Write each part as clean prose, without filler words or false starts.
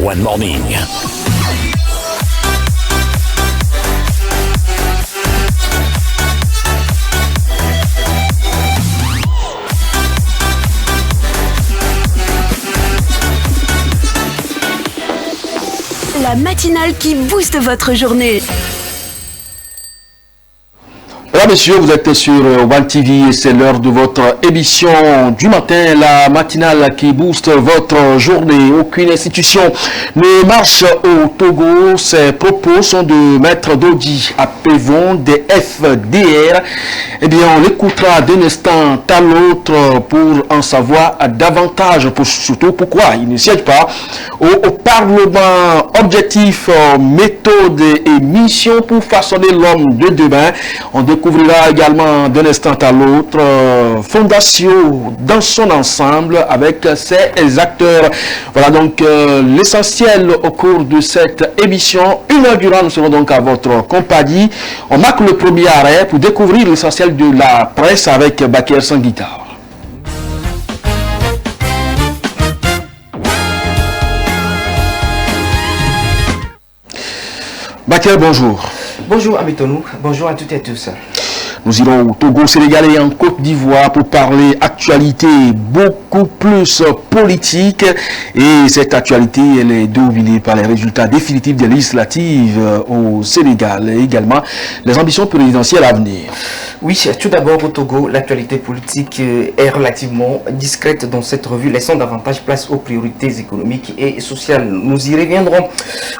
One Morning. La matinale qui booste votre journée. Voilà, messieurs, vous êtes sur One TV et c'est l'heure de votre émission du matin, la matinale qui booste votre journée. Aucune institution ne marche au Togo. Ces propos sont de Maître Dodi Apevon des FDR. Eh bien, on l'écoutera d'un instant à l'autre pour en savoir davantage, surtout pourquoi il ne siège pas au Parlement. Objectif, méthode et mission pour façonner l'homme de demain. On découvrira également d'un instant à l'autre Fondation dans son ensemble avec ses acteurs. Voilà donc l'essentiel au cours de cette émission. Une heure durant, nous serons donc à votre compagnie. On marque le premier arrêt pour découvrir l'essentiel de la presse avec Bakir Sanguitar. Bakir, bonjour. Bonjour Amitonou, bonjour à toutes et à tous. Nous irons au Togo, Sénégal et en Côte d'Ivoire pour parler actualité beaucoup plus politique. Et cette actualité, elle est dominée par les résultats définitifs des législatives au Sénégal et également les ambitions présidentielles à venir. Oui, tout d'abord au Togo, l'actualité politique est relativement discrète dans cette revue, laissant davantage place aux priorités économiques et sociales. Nous y reviendrons.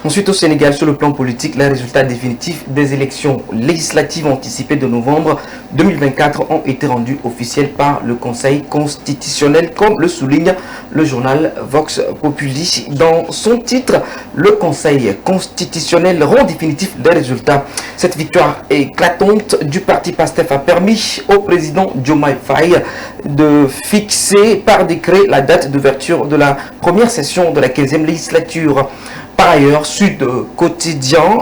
Ensuite au Sénégal, sur le plan politique, les résultats définitifs des élections législatives anticipées de novembre 2024 ont été rendus officiels par le Conseil constitutionnel, comme le souligne le journal Vox Populi. Dans son titre, le Conseil constitutionnel rend définitif des résultats. Cette victoire éclatante du parti PASTEF a permis au président Diomaye Faye de fixer par décret la date d'ouverture de la première session de la 15e législature. Par ailleurs, Sud Quotidien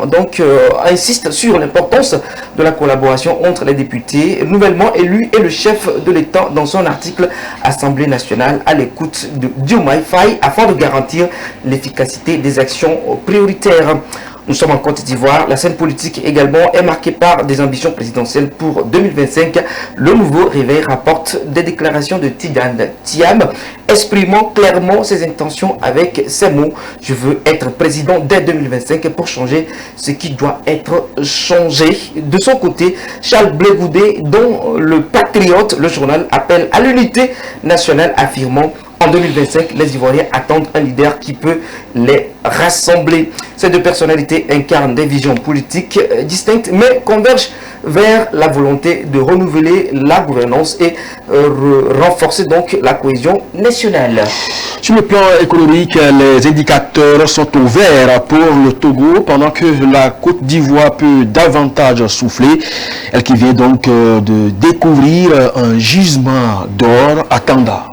insiste sur l'importance de la collaboration entre les députés nouvellement élus et le chef de l'État dans son article Assemblée nationale à l'écoute de Diomaye Faye afin de garantir l'efficacité des actions prioritaires. Nous sommes en Côte d'Ivoire. La scène politique également est marquée par des ambitions présidentielles pour 2025. Le Nouveau Réveil rapporte des déclarations de Tidjane Thiam exprimant clairement ses intentions avec ces mots: je veux être président dès 2025 pour changer ce qui doit être changé. De son côté, Charles Blé Goudé, dont le Patriote, le journal, appelle à l'unité nationale, affirmant: en 2025, les Ivoiriens attendent un leader qui peut les rassembler. Ces deux personnalités incarnent des visions politiques distinctes mais convergent vers la volonté de renouveler la gouvernance et renforcer donc la cohésion nationale. Sur le plan économique, les indicateurs sont au vert pour le Togo pendant que la Côte d'Ivoire peut davantage souffler. Elle qui vient donc de découvrir un gisement d'or à Tanda.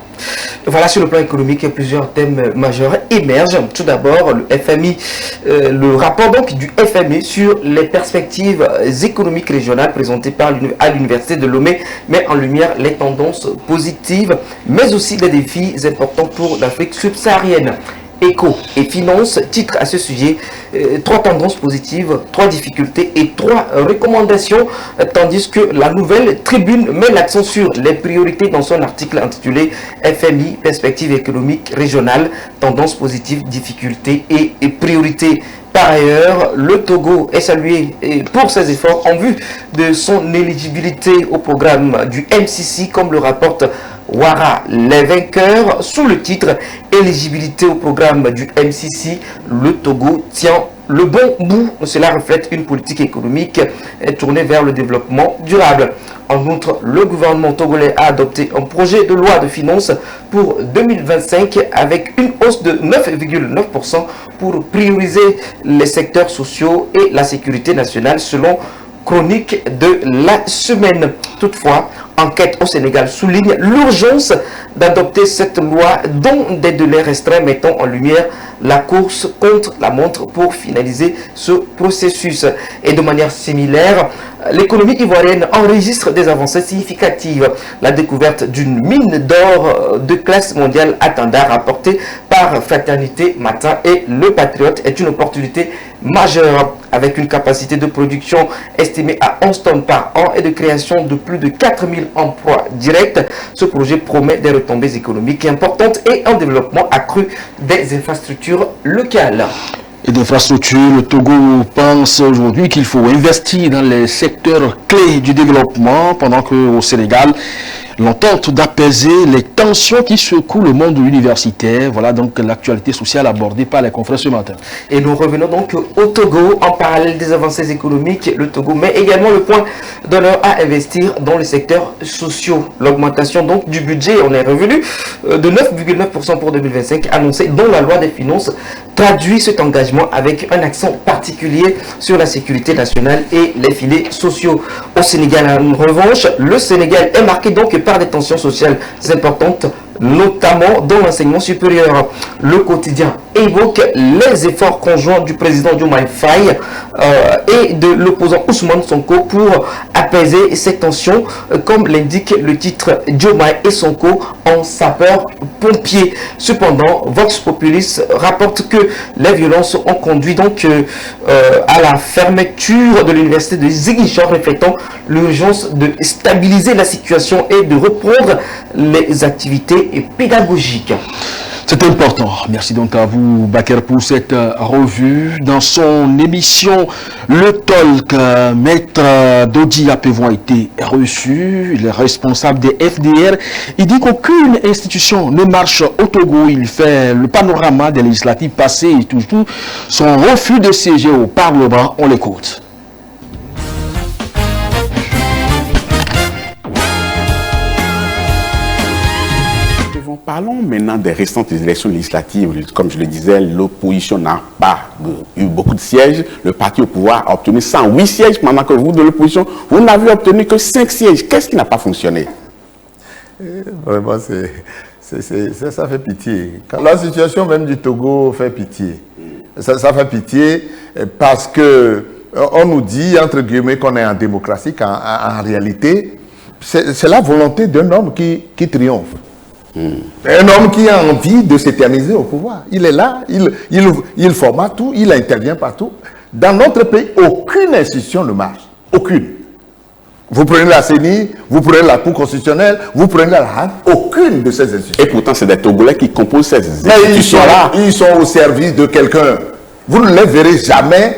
Voilà, sur le plan économique, plusieurs thèmes majeurs émergent. Tout d'abord, le FMI, le rapport donc du FMI sur les perspectives économiques régionales présenté à l'Université de Lomé met en lumière les tendances positives, mais aussi les défis importants pour l'Afrique subsaharienne. Éco et finance titre à ce sujet 3 tendances positives, 3 difficultés et 3 recommandations, tandis que la Nouvelle Tribune met l'accent sur les priorités dans son article intitulé FMI, perspectives économiques régionales, tendances positives, difficultés et priorités. Par ailleurs, le Togo est salué pour ses efforts en vue de son éligibilité au programme du MCC, comme le rapporte Ouara, les vainqueurs, sous le titre éligibilité au programme du MCC. Le Togo tient le bon bout. Cela reflète une politique économique tournée vers le développement durable. En outre, le gouvernement togolais a adopté un projet de loi de finances pour 2025 avec une hausse de 9,9% pour prioriser les secteurs sociaux et la sécurité nationale selon chronique de la semaine. Toutefois, enquête au Sénégal souligne l'urgence d'adopter cette loi dont des délais restreints mettant en lumière la course contre la montre pour finaliser ce processus. Et de manière similaire, l'économie ivoirienne enregistre des avancées significatives. La découverte d'une mine d'or de classe mondiale à Tanda, rapportée par Fraternité Matin et Le Patriote, est une opportunité majeure. Avec une capacité de production estimée à 11 tonnes par an et de création de plus de 4000 emplois directs, ce projet promet des retombées économiques importantes et un développement accru des infrastructures locales. Et d'infrastructures, le Togo pense aujourd'hui qu'il faut investir dans les secteurs clés du développement, pendant qu'au Sénégal, l'on tente d'apaiser les tensions qui secouent le monde universitaire. Voilà donc l'actualité sociale abordée par les confrères ce matin. Et nous revenons donc au Togo. En parallèle des avancées économiques, le Togo met également le point d'honneur à investir dans les secteurs sociaux. L'augmentation donc du budget, on est revenu de 9,9% pour 2025 annoncé dans la loi des finances, traduit cet engagement avec un accent particulier sur la sécurité nationale et les filets sociaux. Au Sénégal, en revanche, le Sénégal est marqué donc par des tensions sociales importantes, notamment dans l'enseignement supérieur. Le quotidien évoque les efforts conjoints du président Diomaye Faye et de l'opposant Ousmane Sonko pour apaiser ces tensions, comme l'indique le titre Diomaye et Sonko en sapeurs-pompiers. Cependant, Vox Populis rapporte que les violences ont conduit donc à la fermeture de l'université de Ziguinchor, reflétant l'urgence de stabiliser la situation et de reprendre les activités pédagogiques. C'est important. Merci donc à vous, Baker, pour cette revue. Dans son émission, le talk, Maître Dodi Apevon a été reçu. Il est responsable des FDR. Il dit qu'aucune institution ne marche au Togo. Il fait le panorama des législatives passées et toujours son refus de siéger au Parlement. On l'écoute. Parlons maintenant des récentes élections législatives. Comme je le disais, l'opposition n'a pas eu beaucoup de sièges. Le parti au pouvoir a obtenu 108 sièges, pendant que vous, de l'opposition, vous n'avez obtenu que 5 sièges. Qu'est-ce qui n'a pas fonctionné? Vraiment, ça fait pitié. La situation même du Togo fait pitié. Ça fait pitié parce que on nous dit, entre guillemets, qu'on est en démocratie, qu'en réalité, c'est la volonté d'un homme qui triomphe. Un homme qui a envie de s'éterniser au pouvoir. Il est là, il formate tout, il intervient partout. Dans notre pays, aucune institution ne marche. Aucune. Vous prenez la CENI, vous prenez la Cour constitutionnelle, vous prenez la HAN, aucune de ces institutions. Et pourtant, c'est des Togolais qui composent ces institutions-là. Ils sont au service de quelqu'un. Vous ne les verrez jamais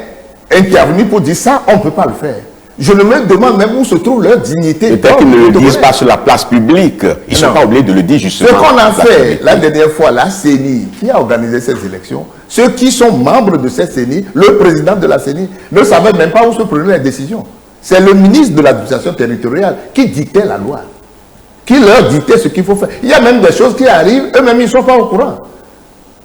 intervenir pour dire ça, on ne peut pas le faire. Je me demande même où se trouve leur dignité. Peut-être qu'ils ne le disent pas sur la place publique. Ils ne sont pas obligés de le dire justement. Ce qu'on a fait la dernière fois, la CENI, qui a organisé ces élections, ceux qui sont membres de cette CENI, le président de la CENI, ne savait même pas où se prenaient les décisions. C'est le ministre de l'administration territoriale qui dictait la loi, qui leur dictait ce qu'il faut faire. Il y a même des choses qui arrivent, eux-mêmes ils ne sont pas au courant.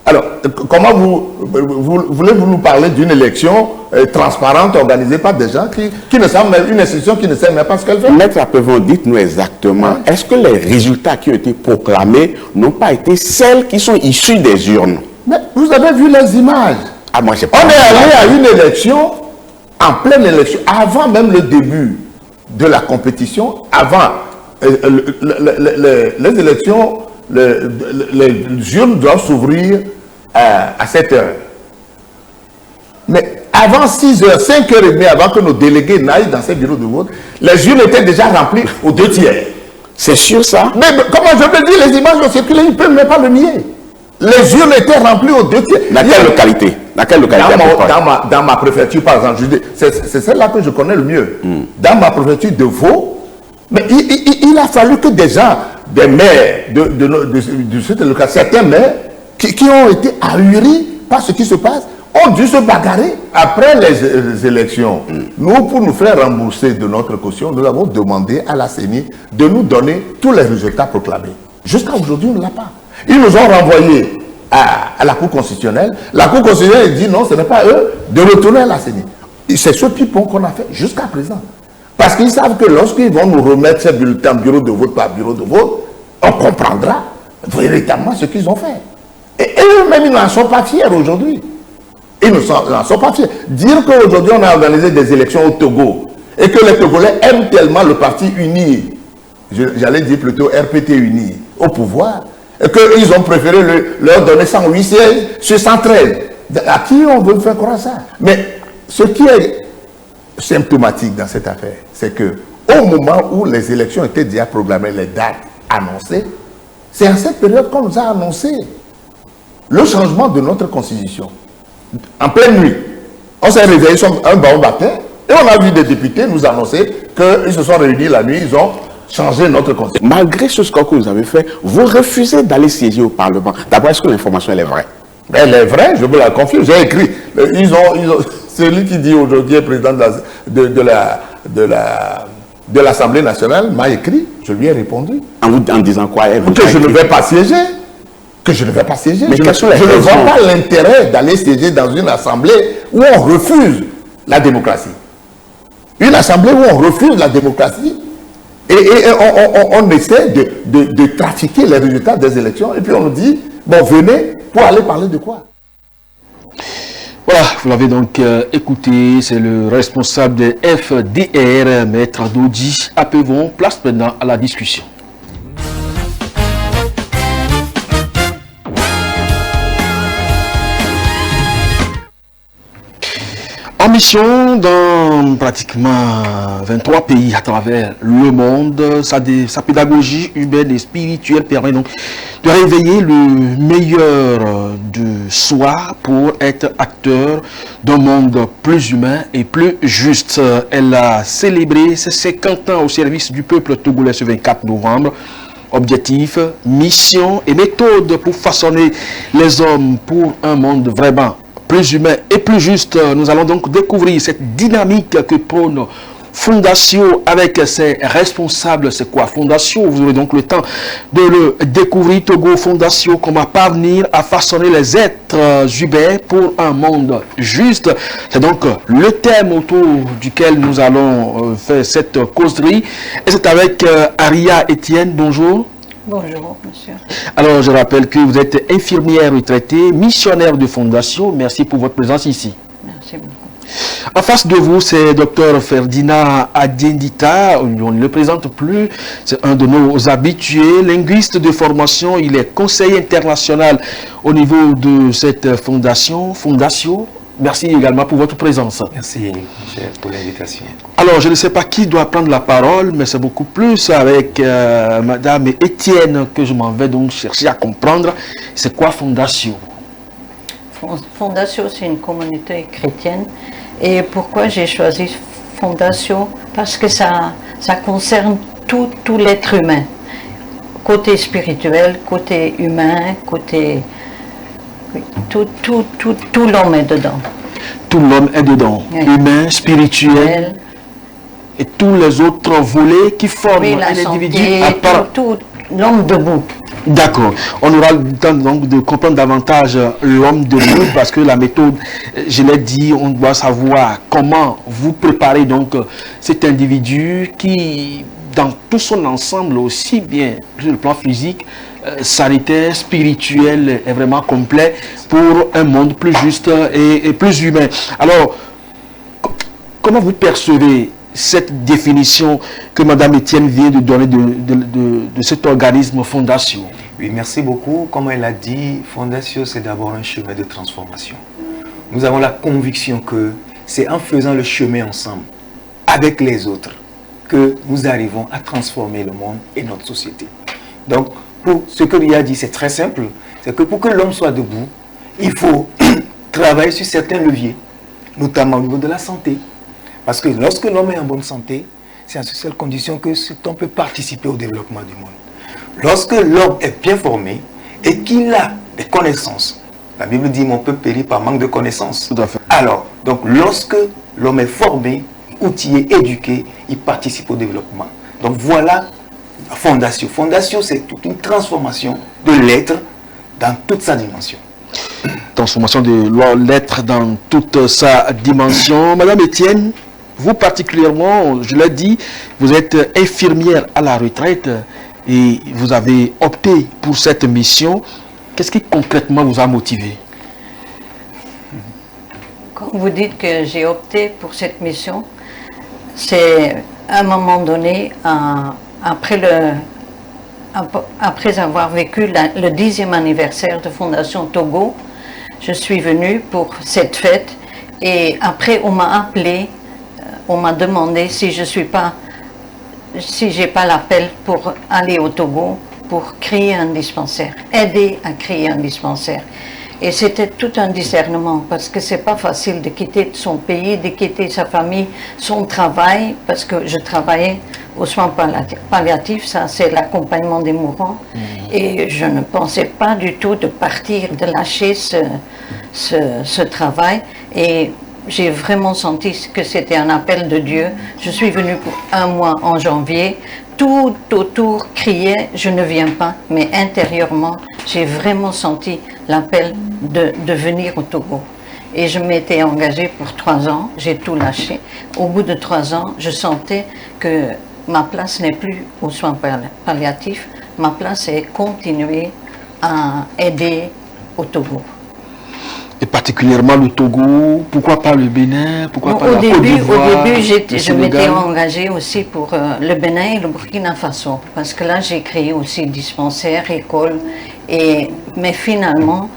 Alors, comment voulez-vous nous parler d'une élection transparente organisée par des gens qui ne savent même, une institution qui ne sait même pas ce qu'elle fait? Maître Apevon, dites-nous exactement, est-ce que les résultats qui ont été proclamés n'ont pas été celles qui sont issues des urnes? Mais vous avez vu les images. Ah, moi, j'ai pas On est allé à une élection, en pleine élection, avant même le début de la compétition, avant les élections, les urnes doivent s'ouvrir à 7 heures. Mais avant 6 heures, 5 heures et demie, avant que nos délégués n'aillent dans ces bureaux de vote, les urnes étaient déjà remplies aux 2 tiers. C'est sûr ça? Mais comment je peux dire, les images ont circulé, ils ne peuvent même pas le nier. Les urnes étaient remplies aux 2 tiers. Dans quelle localité? Dans ma préfecture, par exemple, c'est celle-là que je connais le mieux. Dans ma préfecture de Vaud, mais il a fallu que des gens, des maires de cette localité, certains maires qui ont été ahuris par ce qui se passe, ont dû se bagarrer après les élections. Nous, pour nous faire rembourser de notre caution, nous avons demandé à la CENI de nous donner tous les résultats proclamés. Jusqu'à aujourd'hui, on ne l'a pas. Ils nous ont renvoyés à la Cour constitutionnelle. La Cour constitutionnelle dit non, ce n'est pas eux de retourner à la CENI. C'est ce pipon qu'on a fait jusqu'à présent. Parce qu'ils savent que lorsqu'ils vont nous remettre ces bulletins bureau de vote par bureau de vote, on comprendra véritablement ce qu'ils ont fait. Et eux-mêmes, ils n'en sont pas fiers aujourd'hui. Ils n'en sont pas fiers. Dire qu'aujourd'hui, on a organisé des élections au Togo et que les Togolais aiment tellement le parti uni, j'allais dire plutôt RPT uni, au pouvoir, et qu'ils ont préféré leur donner 108 sièges sur 113. À qui on veut faire croire ça? Mais ce qui est symptomatique dans cette affaire, c'est que au moment où les élections étaient déjà programmées, les dates annoncées, c'est à cette période qu'on nous a annoncé le changement de notre constitution. En pleine nuit, on s'est réveillé sur un bon matin et on a vu des députés nous annoncer qu'ils se sont réunis la nuit, ils ont changé notre constitution. Malgré ce score que vous avez fait, vous refusez d'aller siéger au Parlement. D'abord, est-ce que l'information elle est vraie? Elle est vraie, je vous la confie. J'ai écrit. Celui qui dit aujourd'hui est président de l'Assemblée nationale m'a écrit. Je lui ai répondu. En disant quoi? Que je ne vais pas siéger. Que je ne vais pas siéger. Mais je ne vois pas l'intérêt d'aller siéger dans une assemblée où on refuse la démocratie. Une assemblée où on refuse la démocratie et on essaie de trafiquer les résultats des élections et puis on nous dit, bon, venez pour aller parler de quoi? Voilà, vous l'avez donc écouté, c'est le responsable de FDR, Maître Dodi Apevon. Place maintenant à la discussion. En mission dans pratiquement 23 pays à travers le monde, sa pédagogie humaine et spirituelle permet donc de réveiller le meilleur de soi pour être acteur d'un monde plus humain et plus juste. Elle a célébré ses 50 ans au service du peuple togolais ce 24 novembre. Objectif, mission et méthode pour façonner les hommes pour un monde vraiment plus humain et plus juste. Nous allons donc découvrir cette dynamique que prône Fondation avec ses responsables. C'est quoi Fondation? Vous aurez donc le temps de le découvrir. Togo Fondation, comment parvenir à façonner les êtres humains pour un monde juste. C'est donc le thème autour duquel nous allons faire cette causerie. Et c'est avec Aria Etienne. Bonjour. Bonjour, monsieur. Alors, je rappelle que vous êtes infirmière retraitée, missionnaire de Fondation. Merci pour votre présence ici. Merci beaucoup. En face de vous, c'est Dr Ferdinand Adiendita. On ne le présente plus. C'est un de nos habitués, linguiste de formation. Il est conseiller international au niveau de cette fondation. Merci également pour votre présence. Merci pour l'invitation. Alors, je ne sais pas qui doit prendre la parole, mais c'est beaucoup plus avec Madame Etienne que je m'en vais donc chercher à comprendre. C'est quoi Fondation? Fondation, c'est une communauté chrétienne. Et pourquoi j'ai choisi Fondation? Parce que ça concerne tout l'être humain. Côté spirituel, côté humain, côté... Tout l'homme est dedans. Tout l'homme est dedans. Oui. Humain, spirituel et tous les autres volets qui forment un individu à part. Tout l'homme debout. D'accord. On aura le temps donc de comprendre davantage l'homme debout parce que la méthode, je l'ai dit, on doit savoir comment vous préparez donc cet individu qui, dans tout son ensemble, aussi bien sur le plan physique, sanitaire, spirituel, est vraiment complet pour un monde plus juste et plus humain. Alors, comment vous percevez cette définition que Mme Etienne vient de donner de cet organisme Fondation? Oui, merci beaucoup. Comme elle a dit, Fondation, c'est d'abord un chemin de transformation. Nous avons la conviction que c'est en faisant le chemin ensemble, avec les autres, que nous arrivons à transformer le monde et notre société. Donc, pour ce que Ria a dit, c'est très simple. C'est que pour que l'homme soit debout, il faut travailler sur certains leviers, notamment au niveau de la santé. Parce que lorsque l'homme est en bonne santé, c'est à cette condition que cet homme peut participer au développement du monde. Lorsque l'homme est bien formé et qu'il a des connaissances, la Bible dit mon peuple périt par manque de connaissances. Tout à fait. Alors, donc lorsque l'homme est formé, outillé, éduqué, il participe au développement. Donc voilà Fondation. Fondation, c'est toute une transformation de l'être dans toute sa dimension. Transformation de l'être dans toute sa dimension. Madame Etienne, vous particulièrement, je l'ai dit, vous êtes infirmière à la retraite et vous avez opté pour cette mission. Qu'est-ce qui concrètement vous a motivé? Quand vous dites que j'ai opté pour cette mission, c'est à un moment donné, après avoir vécu le 10e anniversaire de Fondation Togo, je suis venue pour cette fête et après on m'a appelé, on m'a demandé si j'ai pas l'appel pour aller au Togo pour créer un dispensaire, aider à créer un dispensaire. Et c'était tout un discernement parce que c'est pas facile de quitter son pays, de quitter sa famille, son travail, parce que je travaillais aux soins palliatifs, ça c'est l'accompagnement des mourants. Et je ne pensais pas du tout de partir, de lâcher ce travail. Et j'ai vraiment senti que c'était un appel de Dieu. Je suis venue pour 1 mois en janvier. Tout autour criait, je ne viens pas, mais intérieurement, j'ai vraiment senti l'appel de venir au Togo. Et je m'étais engagée pour 3 ans, j'ai tout lâché. Au bout de 3 ans, je sentais que ma place n'est plus aux soins palliatifs, ma place est continuer à aider au Togo. Et particulièrement le Togo, pourquoi pas le Bénin, pourquoi pas la Côte d'Ivoire? Au début, je m'étais engagée aussi pour le Bénin et le Burkina Faso, parce que là j'ai créé aussi dispensaires, écoles, mais finalement,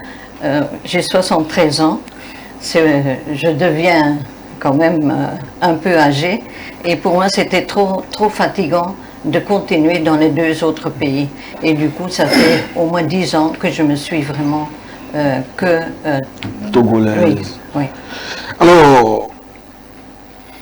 j'ai 73 ans, je deviens quand même un peu âgée, et pour moi c'était trop fatigant de continuer dans les 2 autres pays. Et du coup, ça fait au moins 10 ans que je me suis vraiment togolaise. Oui. Alors,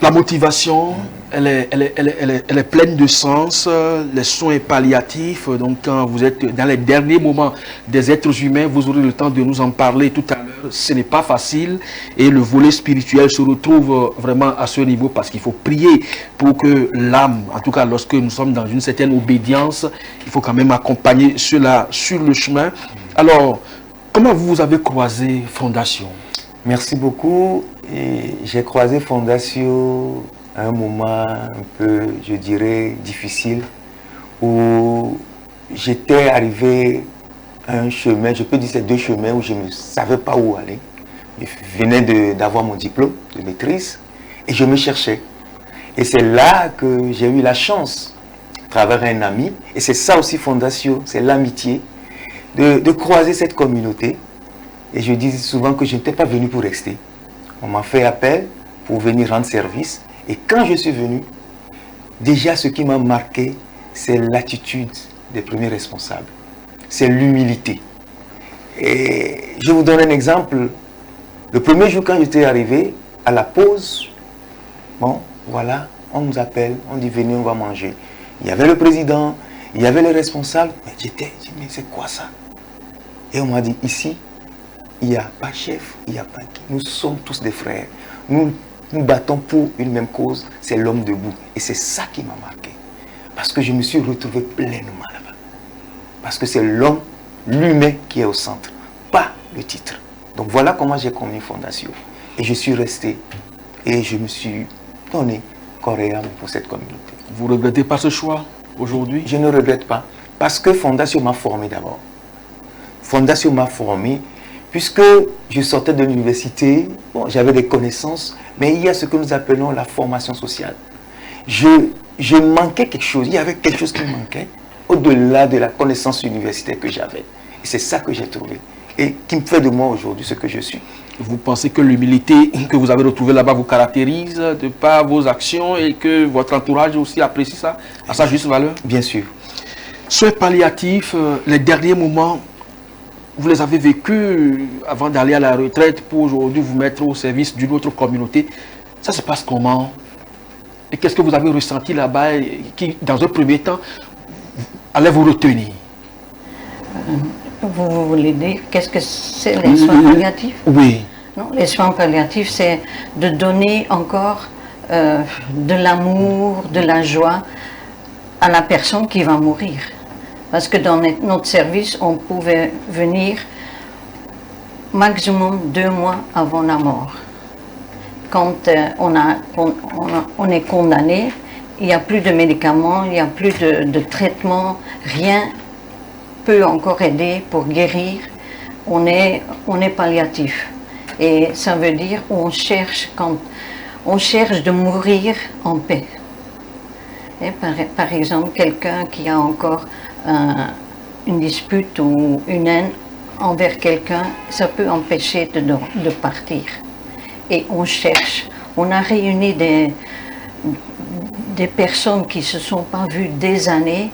la motivation, elle est pleine de sens. Les soins palliatifs, donc quand vous êtes dans les derniers moments des êtres humains, vous aurez le temps de nous en parler tout à l'heure. Ce n'est pas facile et le volet spirituel se retrouve vraiment à ce niveau parce qu'il faut prier pour que l'âme, en tout cas lorsque nous sommes dans une certaine obédience, il faut quand même accompagner cela sur le chemin. Alors, comment vous avez croisé Fondation? Merci beaucoup. J'ai croisé Fondation à un moment un peu, je dirais, difficile, où j'étais arrivé à un chemin, je peux dire ces 2 chemins où je ne savais pas où aller. Je venais d'avoir mon diplôme de maîtrise et je me cherchais. Et c'est là que j'ai eu la chance, à travers un ami, et c'est ça aussi Fondation, c'est l'amitié, de croiser cette communauté. Et je dis souvent que je n'étais pas venu pour rester. On m'a fait appel pour venir rendre service. Et quand je suis venu, déjà ce qui m'a marqué, c'est l'attitude des premiers responsables. C'est l'humilité. Et je vous donne un exemple. Le premier jour quand j'étais arrivé, à la pause, bon, voilà, on nous appelle, on dit venez, on va manger. Il y avait le président, il y avait les responsables, mais j'ai dit, mais c'est quoi ça? Et on m'a dit, ici, il n'y a pas chef, il n'y a pas qui. Nous sommes tous des frères. Nous battons pour une même cause, c'est l'homme debout. Et c'est ça qui m'a marqué. Parce que je me suis retrouvé pleinement là-bas. Parce que c'est l'homme, l'humain qui est au centre, pas le titre. Donc voilà comment j'ai connu Fondation. Et je suis resté et je me suis donné corps et âme pour cette communauté. Vous ne regrettez pas ce choix aujourd'hui? Je ne regrette pas. Parce que Fondation m'a formé d'abord. Fondation m'a formé. Puisque je sortais de l'université, bon, j'avais des connaissances, mais il y a ce que nous appelons la formation sociale. Je manquais quelque chose, il y avait quelque chose qui me manquait, au-delà de la connaissance universitaire que j'avais. Et c'est ça que j'ai trouvé, et qui me fait de moi aujourd'hui ce que je suis. Vous pensez que l'humilité que vous avez retrouvée là-bas vous caractérise de par vos actions et que votre entourage aussi apprécie ça, à sa juste valeur? Bien sûr. Soins palliatifs, les derniers moments, vous les avez vécus avant d'aller à la retraite pour aujourd'hui vous mettre au service d'une autre communauté. Ça se passe comment? Et qu'est-ce que vous avez ressenti là-bas qui, dans un premier temps, allait vous retenir? Vous voulez dire qu'est-ce que c'est les soins palliatifs? Oui. Non, les soins palliatifs, c'est de donner encore de l'amour, de la joie à la personne qui va mourir. Parce que dans notre service, on pouvait venir maximum 2 mois avant la mort. Quand on est condamné, il n'y a plus de médicaments, il n'y a plus de traitement, rien peut encore aider pour guérir. On est palliatif. Et ça veut dire qu'on cherche de mourir en paix. Et par exemple, quelqu'un qui a encore une dispute ou une haine envers quelqu'un, ça peut empêcher de partir. Et on cherche. On a réuni des personnes qui ne se sont pas vues des années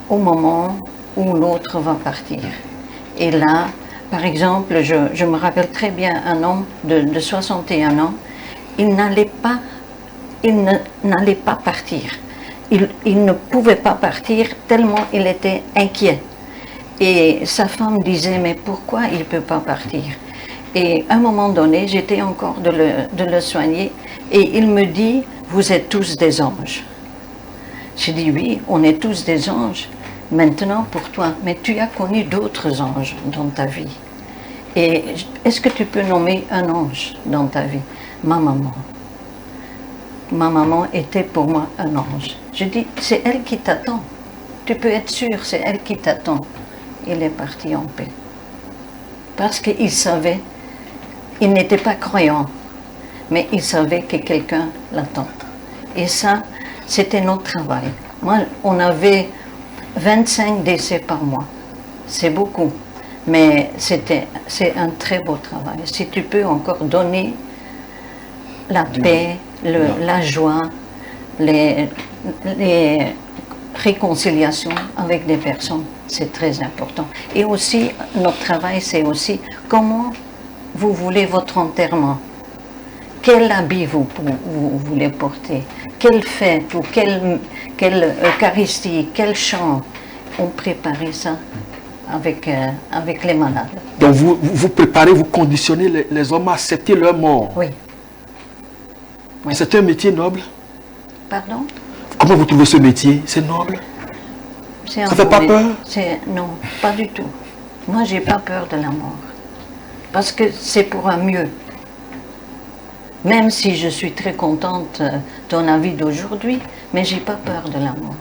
au moment où l'autre va partir. Et là, par exemple, je me rappelle très bien un homme de 61 ans, il n'allait pas partir. Il ne pouvait pas partir tellement il était inquiet. Et sa femme disait, mais pourquoi il ne peut pas partir? Et à un moment donné, j'étais encore de le soigner, et il me dit, vous êtes tous des anges. J'ai dit, oui, on est tous des anges, maintenant pour toi, mais tu as connu d'autres anges dans ta vie. Et est-ce que tu peux nommer un ange dans ta vie? Ma maman. Ma maman était pour moi un ange. Je dis, c'est elle qui t'attend. Tu peux être sûr, c'est elle qui t'attend. Il est parti en paix. Parce qu'il savait, il n'était pas croyant, mais il savait que quelqu'un l'attend. Et ça, c'était notre travail. Moi, on avait 25 décès par mois. C'est beaucoup, mais c'est un très beau travail. Si tu peux encore donner la paix, la joie, les réconciliations avec des personnes, c'est très important. Et aussi, notre travail, c'est aussi comment vous voulez votre enterrement. Quel habit vous voulez porter? Quelle fête ou quelle Eucharistie, quel chant? On préparait ça avec les malades. Donc vous préparez, vous conditionnez les hommes à accepter leur mort. Oui. Oui. C'est un métier noble. Pardon? Comment vous trouvez ce métier? C'est noble? Ça ne fait pas peur? Non, pas du tout. Moi, j'ai pas peur de la mort. Parce que c'est pour un mieux. Même si je suis très contente de la vie d'aujourd'hui, mais j'ai pas peur de la mort.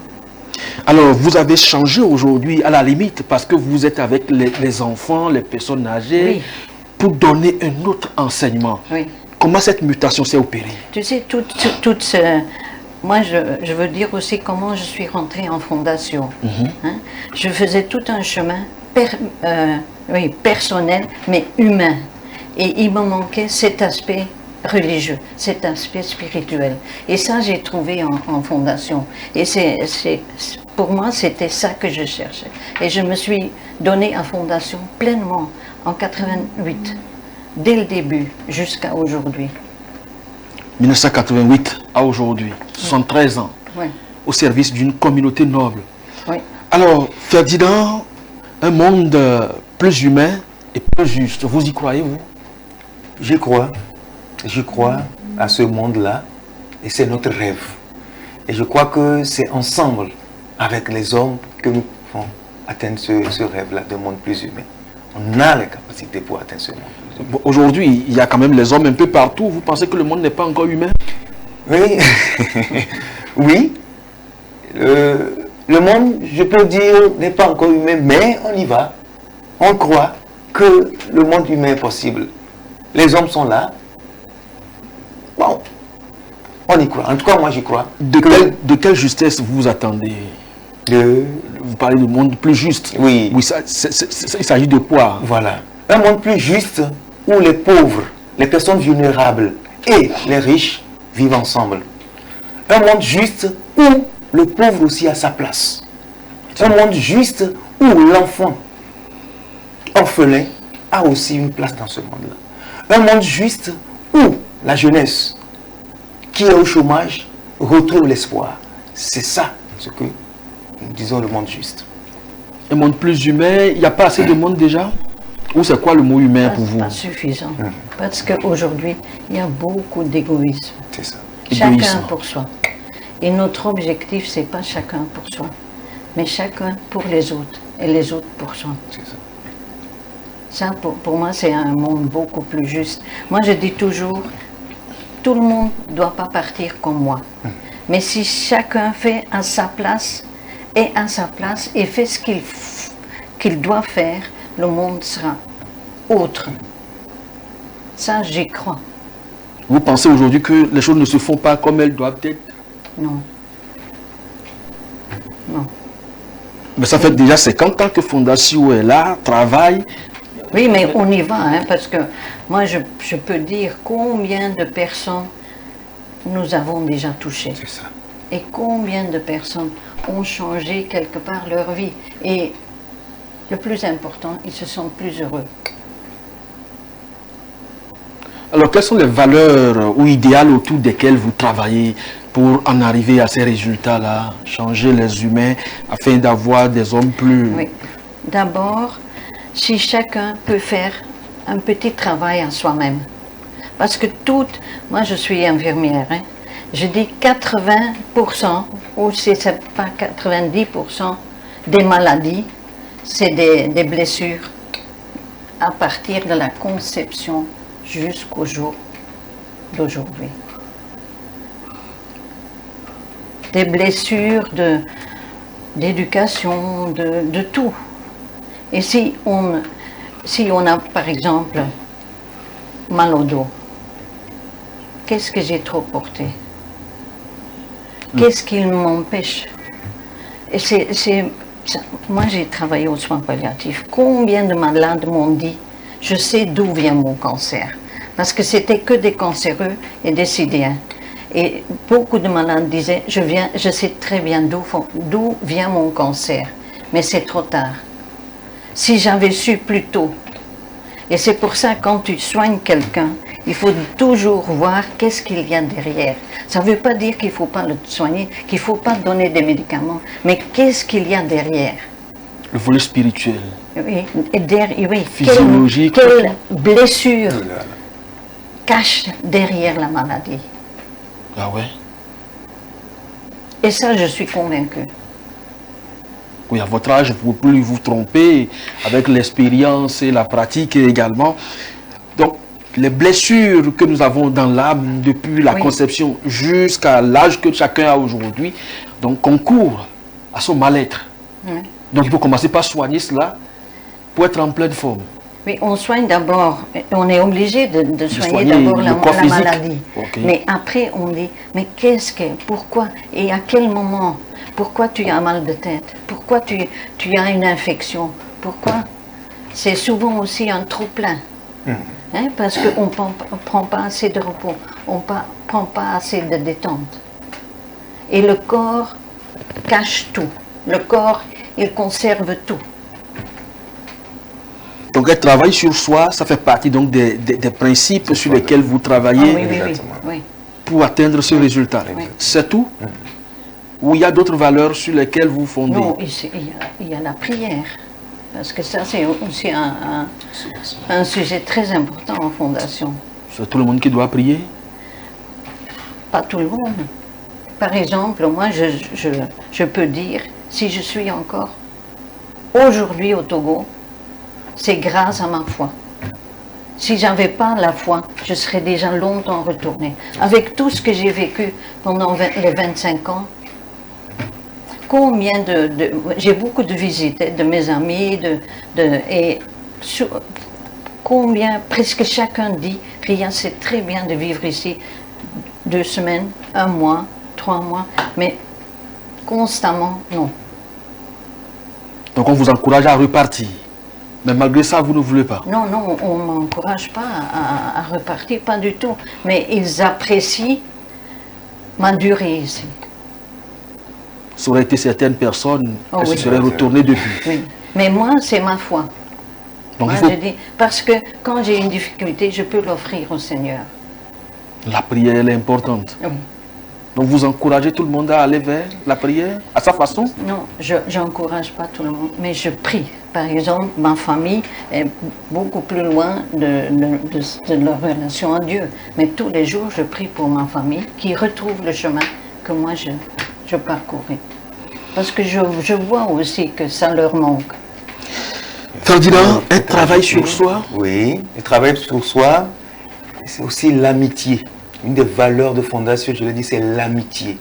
Alors, vous avez changé aujourd'hui, à la limite, parce que vous êtes avec les enfants, les personnes âgées, oui, pour donner un autre enseignement. Oui. Comment cette mutation s'est opérée? Tu sais, moi, je veux dire aussi comment je suis rentrée en fondation. Hein? Je faisais tout un chemin personnel, mais humain. Et il me manquait cet aspect religieux, cet aspect spirituel. Et ça, j'ai trouvé en fondation. Et pour moi, c'était ça que je cherchais. Et je me suis donnée à fondation pleinement en 88, dès le début jusqu'à aujourd'hui. 1988 à aujourd'hui, 73 ans, oui, au service d'une communauté noble. Oui. Alors, Ferdinand, un monde plus humain et plus juste, vous y croyez-vous? Je crois à ce monde-là, et c'est notre rêve. Et je crois que c'est ensemble, avec les hommes, que nous pouvons atteindre ce rêve-là de monde plus humain. On a les capacités pour atteindre ce monde. Aujourd'hui, il y a quand même les hommes un peu partout. Vous pensez que le monde n'est pas encore humain? Oui. Oui. Le monde, je peux dire, n'est pas encore humain, mais on y va. On croit que le monde humain est possible. Les hommes sont là. Bon, on y croit. En tout cas, moi, j'y crois. De quelle justesse vous attendez? Vous parlez de monde plus juste. Oui. Oui, il s'agit de quoi? Voilà. Un monde plus juste où les pauvres, les personnes vulnérables et les riches vivent ensemble. Un monde juste où le pauvre aussi a sa place. Un monde juste où l'enfant orphelin a aussi une place dans ce monde-là. Un monde juste où la jeunesse qui est au chômage retrouve l'espoir. C'est ça ce que nous disons le monde juste. Un monde plus humain, il n'y a pas assez de monde déjà? Ou c'est quoi le mot humain pour vous? Pas suffisant. Parce qu'aujourd'hui, il y a beaucoup d'égoïsme. C'est ça. Chacun pour soi. Et notre objectif, c'est pas chacun pour soi, mais chacun pour les autres et les autres pour soi. C'est ça. Ça, pour moi, c'est un monde beaucoup plus juste. Moi, je dis toujours, tout le monde ne doit pas partir comme moi. Mais si chacun fait à sa place et fait ce qu'il doit faire, le monde sera autre. Ça, j'y crois. Vous pensez aujourd'hui que les choses ne se font pas comme elles doivent être? Non. Non. Mais ça fait déjà 50 ans que Fondation est là, travaille. Oui, mais on y va, hein, parce que moi, je peux dire combien de personnes nous avons déjà touchées. C'est ça. Et combien de personnes ont changé quelque part leur vie. Et le plus important, ils se sentent plus heureux. Alors, quelles sont les valeurs ou idéales autour desquelles vous travaillez pour en arriver à ces résultats-là, changer les humains afin d'avoir des hommes plus... Oui. D'abord, si chacun peut faire un petit travail à soi-même. Parce que moi je suis infirmière, hein, je dis 80%, ou si ce n'est pas 90% des maladies, c'est des blessures à partir de la conception jusqu'au jour d'aujourd'hui. Des blessures d'éducation, de tout. Et si on a, par exemple, mal au dos, qu'est-ce que j'ai trop porté? Qu'est-ce qui m'empêche? Et moi, j'ai travaillé aux soins palliatifs. Combien de malades m'ont dit, je sais d'où vient mon cancer? Parce que c'était que des cancéreux et des sidéens. Et beaucoup de malades disaient, je sais très bien d'où vient mon cancer, mais c'est trop tard. Si j'avais su plus tôt. Et c'est pour ça, quand tu soignes quelqu'un, il faut toujours voir qu'est-ce qu'il y a derrière. Ça ne veut pas dire qu'il ne faut pas le soigner, qu'il ne faut pas donner des médicaments, mais qu'est-ce qu'il y a derrière? Le volet spirituel. Oui, et oui. Physiologique. Quelle blessure cache derrière la maladie? Ah ouais? Et ça, je suis convaincue. Oui, à votre âge, vous ne pouvez plus vous tromper avec l'expérience et la pratique également. Donc, les blessures que nous avons dans l'âme depuis la conception jusqu'à l'âge que chacun a aujourd'hui, donc concourent à son mal-être. Donc, il faut commencer par soigner cela pour être en pleine forme. Oui, on soigne d'abord, on est obligé de soigner d'abord la maladie. Okay. Mais après, on dit, mais pourquoi et à quel moment? Pourquoi tu as mal de tête? Pourquoi tu as une infection? Pourquoi? C'est souvent aussi un trop-plein. Hein, parce qu'on ne prend pas assez de repos, on ne prend pas assez de détente. Et le corps cache tout. Le corps, il conserve tout. Donc, elle travaille sur soi, ça fait partie donc des principes sur lesquels vous travaillez oui. Pour atteindre ce résultat. Oui. C'est tout? Ou il y a d'autres valeurs sur lesquelles vous fondez? Non, il y a la prière. Parce que ça, c'est aussi un sujet très important en fondation. C'est tout le monde qui doit prier? Pas tout le monde. Par exemple, moi, je peux dire, si je suis encore aujourd'hui au Togo, c'est grâce à ma foi. Si je n'avais pas la foi, je serais déjà longtemps retournée. Avec tout ce que j'ai vécu pendant les 25 ans, j'ai beaucoup de visites de mes amis, presque chacun dit, Ria, c'est très bien de vivre ici 2 semaines, 1 mois, 3 mois, mais constamment, non. Donc on vous encourage à repartir, mais malgré ça, vous ne voulez pas? Non, on ne m'encourage pas à repartir, pas du tout, mais ils apprécient ma durée ici. Ça aurait été certaines personnes qui se seraient retournées depuis. Oui, mais moi, c'est ma foi. Donc, moi, je dis, parce que quand j'ai une difficulté, je peux l'offrir au Seigneur. La prière, elle est importante. Oui. Donc, vous encouragez tout le monde à aller vers la prière, à sa façon? Non, je n'encourage pas tout le monde, mais je prie. Par exemple, ma famille est beaucoup plus loin de leur relation à Dieu. Mais tous les jours, je prie pour ma famille qui retrouve le chemin que moi, je parcourais. Parce que je vois aussi que ça leur manque. Ferdinand, un travail sur soi? Oui, le travail sur soi, c'est aussi l'amitié. Une des valeurs de fondation, je le dis, c'est l'amitié.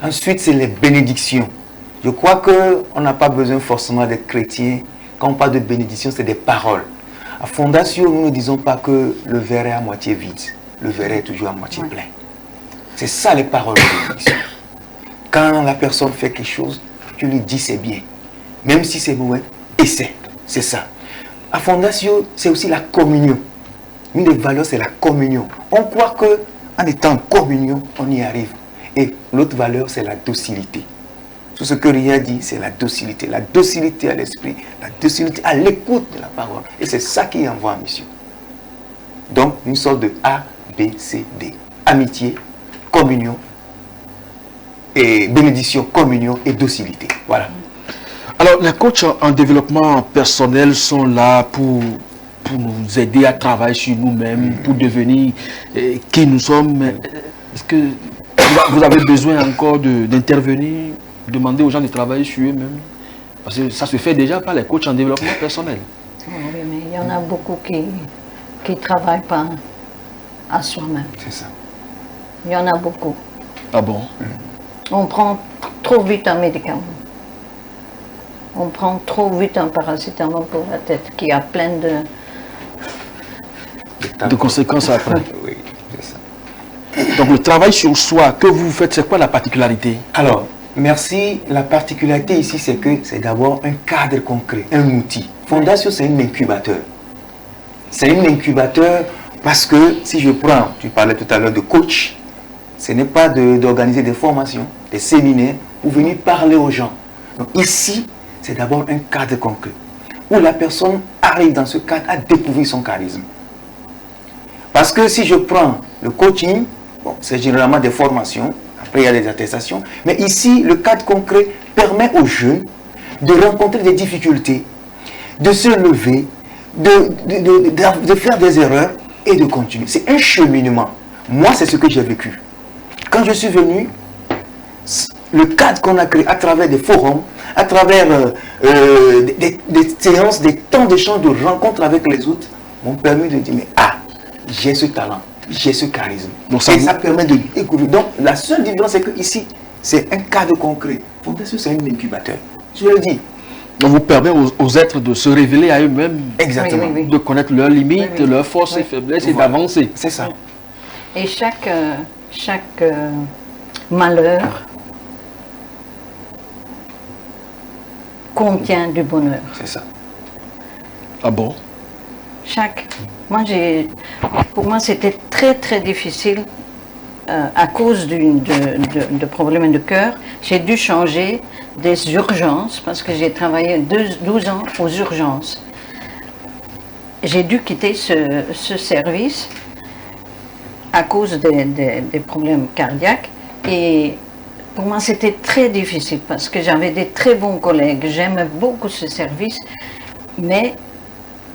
Ensuite, c'est les bénédictions. Je crois qu'on n'a pas besoin forcément d'être chrétien. Quand on parle de bénédiction, c'est des paroles. À fondation, nous ne disons pas que le verre est à moitié vide. Le verre est toujours à moitié plein. C'est ça les paroles de bénédiction. Quand la personne fait quelque chose, je lui dis c'est bien. Même si c'est mauvais, essaie. C'est ça. À Fondation, c'est aussi la communion. Une des valeurs, c'est la communion. On croit qu'en étant en communion, on y arrive. Et l'autre valeur, c'est la docilité. Tout ce que Ria dit, c'est la docilité. La docilité à l'esprit, la docilité à l'écoute de la parole. Et c'est ça qui envoie en mission. Donc, une sorte de A, B, C, D. Amitié, communion, et bénédiction, communion et docilité. Voilà. Alors, les coachs en développement personnel sont là pour nous aider à travailler sur nous-mêmes, pour devenir qui nous sommes. Est-ce que vous avez besoin encore d'intervenir, demander aux gens de travailler sur eux-mêmes? Parce que ça se fait déjà par les coachs en développement personnel. Oui, mais il y en a beaucoup qui ne travaillent pas à soi-même. C'est ça. Il y en a beaucoup. Ah bon? On prend trop vite un médicament. On prend trop vite un paracétamol pour la tête qui a plein de conséquences après. Oui, c'est ça. Donc le travail sur soi que vous faites, c'est quoi la particularité? Alors, merci. La particularité ici, c'est que c'est d'abord un cadre concret, un outil. Fondation, c'est un incubateur. C'est un incubateur parce que si je prends, tu parlais tout à l'heure de coach, ce n'est pas d'organiser des formations, des séminaires pour venir parler aux gens. Donc ici, c'est d'abord un cadre concret où la personne arrive dans ce cadre à découvrir son charisme. Parce que si je prends le coaching, bon, c'est généralement des formations, après il y a des attestations, mais ici, le cadre concret permet aux jeunes de rencontrer des difficultés, de se lever, de faire des erreurs et de continuer. C'est un cheminement. Moi, c'est ce que j'ai vécu. Quand je suis venu, le cadre qu'on a créé à travers des forums, à travers des séances, des temps d'échange, de rencontres avec les autres, m'ont permis de dire, mais j'ai ce talent, j'ai ce charisme. Donc, ça permet de découvrir. Donc, la seule différence, c'est que ici, c'est un cadre concret. Fondation, c'est un incubateur. Je le dis. Donc, vous permet aux êtres de se révéler à eux-mêmes. Exactement. Oui, oui, oui. De connaître leurs limites, leurs forces et faiblesses et d'avancer. C'est ça. Et chaque malheur contient du bonheur. C'est ça. Ah bon? Pour moi, c'était très très difficile à cause de problèmes de cœur. J'ai dû changer des urgences parce que j'ai travaillé 12 ans aux urgences. J'ai dû quitter ce service à cause des problèmes cardiaques. Et pour moi, c'était très difficile parce que j'avais des très bons collègues. J'aimais beaucoup ce service, mais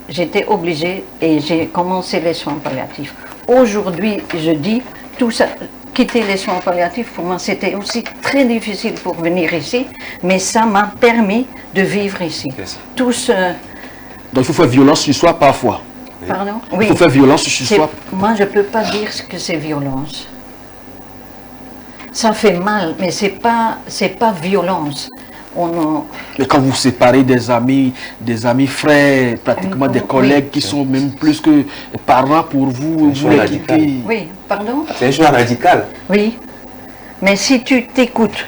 j'étais obligée et j'ai commencé les soins palliatifs. Aujourd'hui, je dis, tout ça, quitter les soins palliatifs, pour moi, c'était aussi très difficile pour venir ici, mais ça m'a permis de vivre ici. Tout ce... Donc il faut faire violence sur soi parfois. Pardon? Il faut faire violence sur soi. Moi, je ne peux pas dire que c'est violence. Ça fait mal, mais c'est pas violence. Mais quand vous séparez des amis frères, pratiquement des collègues qui sont même plus que parents pour vous, vous les quittez. Oui, pardon? C'est un choix radical. Oui, mais si tu t'écoutes,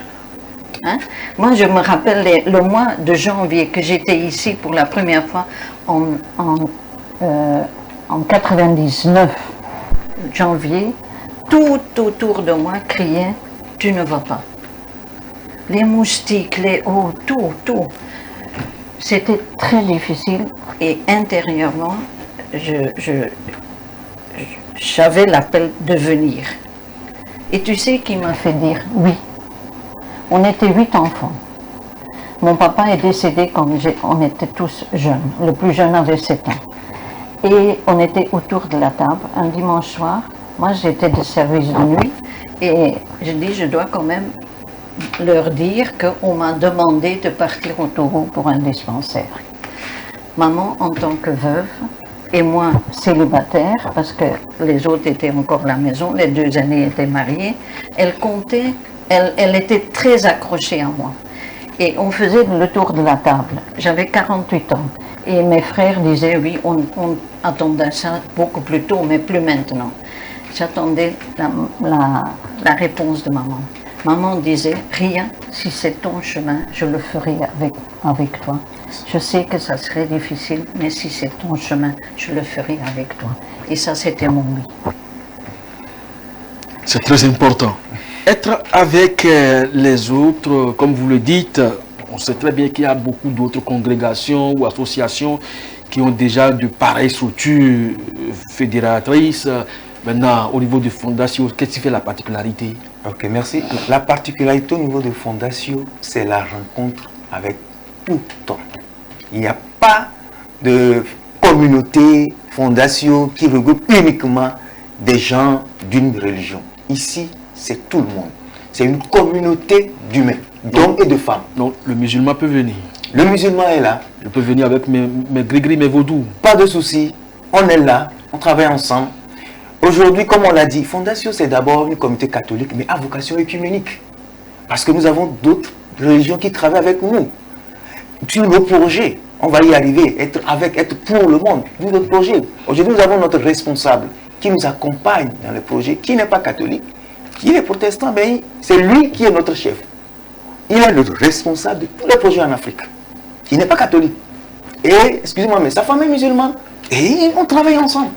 hein? Moi je me rappelle le mois de janvier que j'étais ici pour la première fois en 99 janvier, tout autour de moi criait « Tu ne vas pas ». Les moustiques, tout. C'était très difficile et intérieurement, j'avais l'appel de venir. Et tu sais qui m'a fait dire oui. On était 8 enfants. Mon papa est décédé quand on était tous jeunes. Le plus jeune avait 7 ans. Et on était autour de la table un dimanche soir. Moi, j'étais de service de nuit. Et je dis, je dois quand même leur dire qu'on m'a demandé de partir au Togo pour un dispensaire. Maman en tant que veuve et moi célibataire, parce que les autres étaient encore à la maison, les 2 aînés étaient mariés, elle comptait, elle était très accrochée à moi. Et on faisait le tour de la table. J'avais 48 ans. Et mes frères disaient, oui, on attendait ça beaucoup plus tôt, mais plus maintenant. J'attendais la réponse de maman. Maman disait, rien, si c'est ton chemin, je le ferai avec toi. Je sais que ça serait difficile, mais si c'est ton chemin, je le ferai avec toi. Et ça, c'était mon but. C'est très important. Être avec les autres, comme vous le dites, on sait très bien qu'il y a beaucoup d'autres congrégations ou associations qui ont déjà de pareilles structures fédératrices. Maintenant, au niveau de Fondation, qu'est-ce qui fait la particularité? Ok, merci. La particularité au niveau de Fondation, c'est la rencontre avec tout le temps. Il n'y a pas de communauté, Fondation qui regroupe uniquement des gens d'une religion. Ici, c'est tout le monde. C'est une communauté d'humains, d'hommes et de femmes. Donc, le musulman peut venir. Le musulman est là. Je peux venir avec mes gris-gris, mes vaudous. Pas de souci. On est là. On travaille ensemble. Aujourd'hui, comme on l'a dit, Fondation, c'est d'abord une communauté catholique, mais à vocation œcuménique. Parce que nous avons d'autres religions qui travaillent avec nous. Sur nos projets, on va y arriver, être pour le monde, sur notre projet. Aujourd'hui, nous avons notre responsable qui nous accompagne dans le projet, qui n'est pas catholique, qui est protestant, mais c'est lui qui est notre chef. Il est notre responsable de tous les projets en Afrique. Il n'est pas catholique. Et, excusez-moi, mais sa femme est musulmane. Et on travaille ensemble.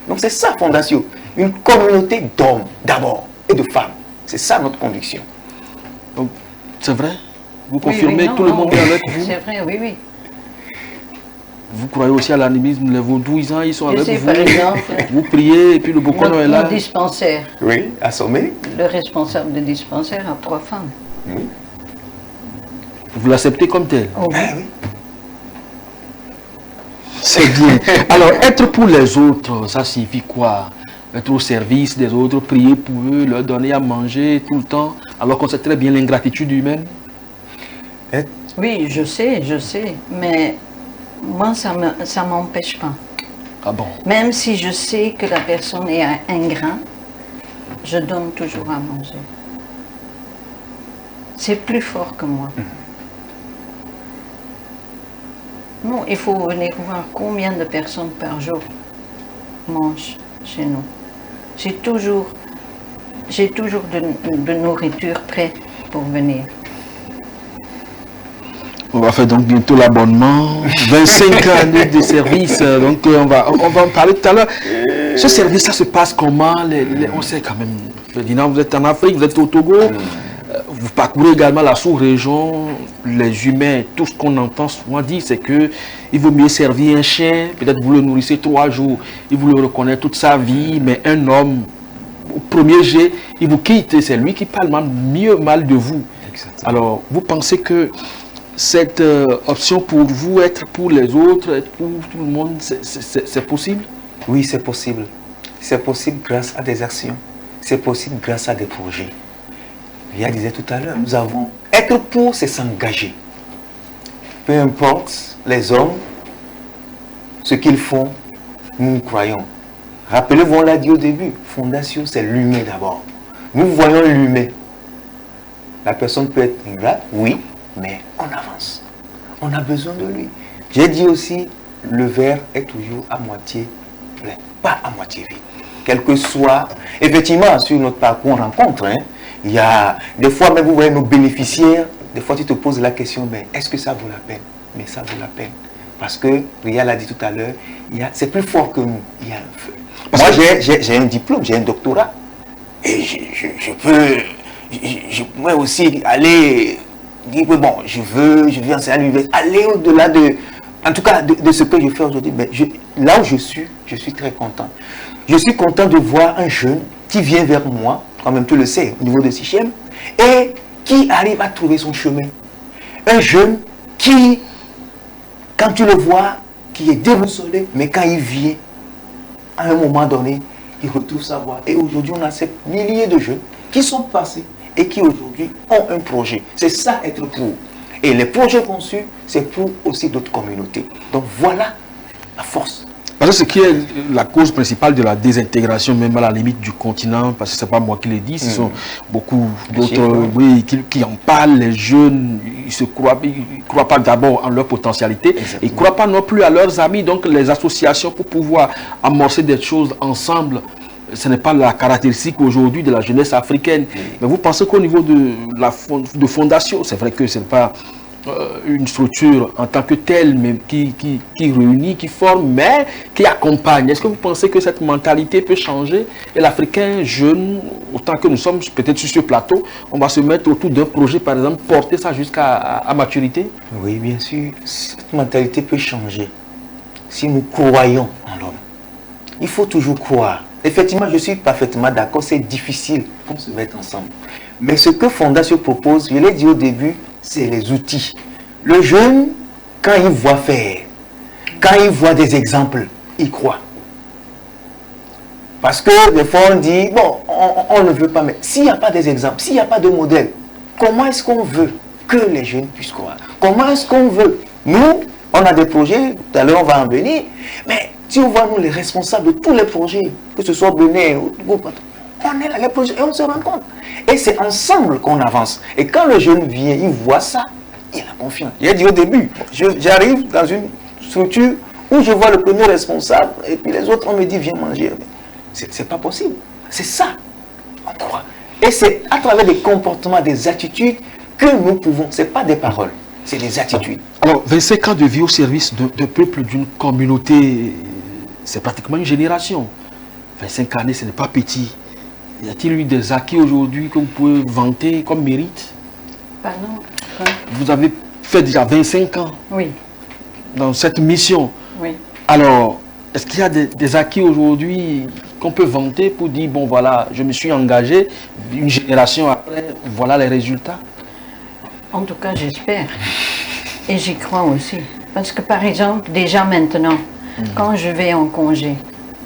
Donc c'est ça, Fondation. Une communauté d'hommes, d'abord, et de femmes. C'est ça notre conviction. Donc, c'est vrai? Vous confirmez que tout le monde est avec vous? C'est vrai, oui, oui. Vous croyez aussi à l'animisme, les vaudous, ils sont avec vous? Par exemple, vous priez et puis le Bokono est là? Le dispensaire. Oui, à Sommet. Le responsable du dispensaire a 3 femmes. Oui. Vous l'acceptez comme tel? Oh, oui. Oui. C'est bien. Alors, être pour les autres, ça signifie quoi? Être au service des autres, prier pour eux, leur donner à manger tout le temps, alors qu'on sait très bien l'ingratitude humaine? Oui, je sais, mais moi, ça ne m'empêche pas. Ah bon? Même si je sais que la personne est ingrat, je donne toujours à manger. C'est plus fort que moi. Non, il faut venir voir combien de personnes par jour mangent chez nous. J'ai toujours de nourriture prête pour venir. On va faire donc bientôt l'abonnement, 25 années de service, donc on va en parler tout à l'heure. Ce service, ça se passe comment? On sait quand même, Ferdinand, vous êtes en Afrique, vous êtes au Togo, vous parcourez également la sous-région, les humains, tout ce qu'on entend souvent dire, c'est que il vaut mieux servir un chien, peut-être vous le nourrissez 3 jours, il vous le reconnaît toute sa vie, mais un homme, au premier jet, il vous quitte, c'est lui qui parle mal de vous. Exactement. Alors, vous pensez que cette option pour vous, être pour les autres, être pour tout le monde, c'est possible? Oui, c'est possible. C'est possible grâce à des actions. C'est possible grâce à des projets. Ria disait tout à l'heure, nous avons... Être pour, c'est s'engager. Peu importe les hommes, ce qu'ils font, nous croyons. Rappelez-vous, on l'a dit au début, Fondation, c'est l'humain d'abord. Nous voyons l'humain. La personne peut être ingrate, oui, mais on avance. On a besoin de lui. J'ai dit aussi, le verre est toujours à moitié plein, pas à moitié vide. Quel que soit, effectivement, sur notre parcours, on rencontre, il y a des fois, même vous voyez nos bénéficiaires, des fois tu te poses la question, mais est-ce que ça vaut la peine? Mais ça vaut la peine. Parce que, Ria l'a dit tout à l'heure, c'est plus fort que nous, il y a un feu. Moi, j'ai un diplôme, j'ai un doctorat. Et je pourrais aussi aller dire que bon, je veux enseigner à l'université, aller au-delà de, en tout cas, de ce que je fais aujourd'hui. Mais là où je suis très content. Je suis content de voir un jeune qui vient vers moi, quand même tu le sais, au niveau de Sichem, et qui arrive à trouver son chemin. Un jeune qui, quand tu le vois, qui est déboussolé, mais quand il vient, à un moment donné, il retrouve sa voie. Et aujourd'hui, on a ces milliers de jeunes qui sont passés et qui aujourd'hui ont un projet. C'est ça être pour. Et les projets conçus, c'est pour aussi d'autres communautés. Donc voilà la force. Parce que ce qui est la cause principale de la désintégration, même à la limite du continent, parce que ce n'est pas moi qui l'ai dit, ce sont beaucoup d'autres qui en parlent, les jeunes, ils ne croient pas d'abord en leur potentialité, ils ne croient pas non plus à leurs amis, donc les associations pour pouvoir amorcer des choses ensemble, ce n'est pas la caractéristique aujourd'hui de la jeunesse africaine. Mais vous pensez qu'au niveau de fondation, c'est vrai que ce n'est pas une structure en tant que telle, mais qui réunit, qui forme, mais qui accompagne. Est-ce que vous pensez que cette mentalité peut changer et l'Africain jeune, autant que nous sommes peut-être sur ce plateau, on va se mettre autour d'un projet, par exemple, porter ça jusqu'à maturité? Oui, bien sûr, cette mentalité peut changer si nous croyons en l'homme. Il faut toujours croire. Effectivement, je suis parfaitement d'accord, c'est difficile qu'on se mette ensemble. Mais ce que Fondation propose, je l'ai dit au début, c'est les outils. Le jeune, quand il voit faire, quand il voit des exemples, il croit. Parce que des fois on dit, bon, on ne veut pas, mais s'il n'y a pas des exemples, s'il n'y a pas de modèle, comment est-ce qu'on veut que les jeunes puissent croire? Comment est-ce qu'on veut? Nous, on a des projets, tout à l'heure on va en venir, mais si on voit nous les responsables de tous les projets, que ce soit Benin ou on est là, les projets, et on se rend compte. Et c'est ensemble qu'on avance. Et quand le jeune vient, il voit ça, il a confiance. J'ai dit au début, j'arrive dans une structure où je vois le premier responsable, et puis les autres, on me dit, viens manger. C'est pas possible. C'est ça. On croit. Et c'est à travers des comportements, des attitudes que nous pouvons, ce n'est pas des paroles, c'est des attitudes. Alors, 25 ans de vie au service d'un peuple, d'une communauté, c'est pratiquement une génération. 25 années, ce n'est pas petit. Y a-t-il eu des acquis aujourd'hui que vous pouvez vanter comme mérite? Pardon? Vous avez fait déjà 25 ans Oui. dans cette mission. Oui. Alors, est-ce qu'il y a des acquis aujourd'hui qu'on peut vanter pour dire, bon voilà, je me suis engagé, une génération après, voilà les résultats? En tout cas, j'espère. Et j'y crois aussi. Parce que par exemple, déjà maintenant, quand je vais en congé,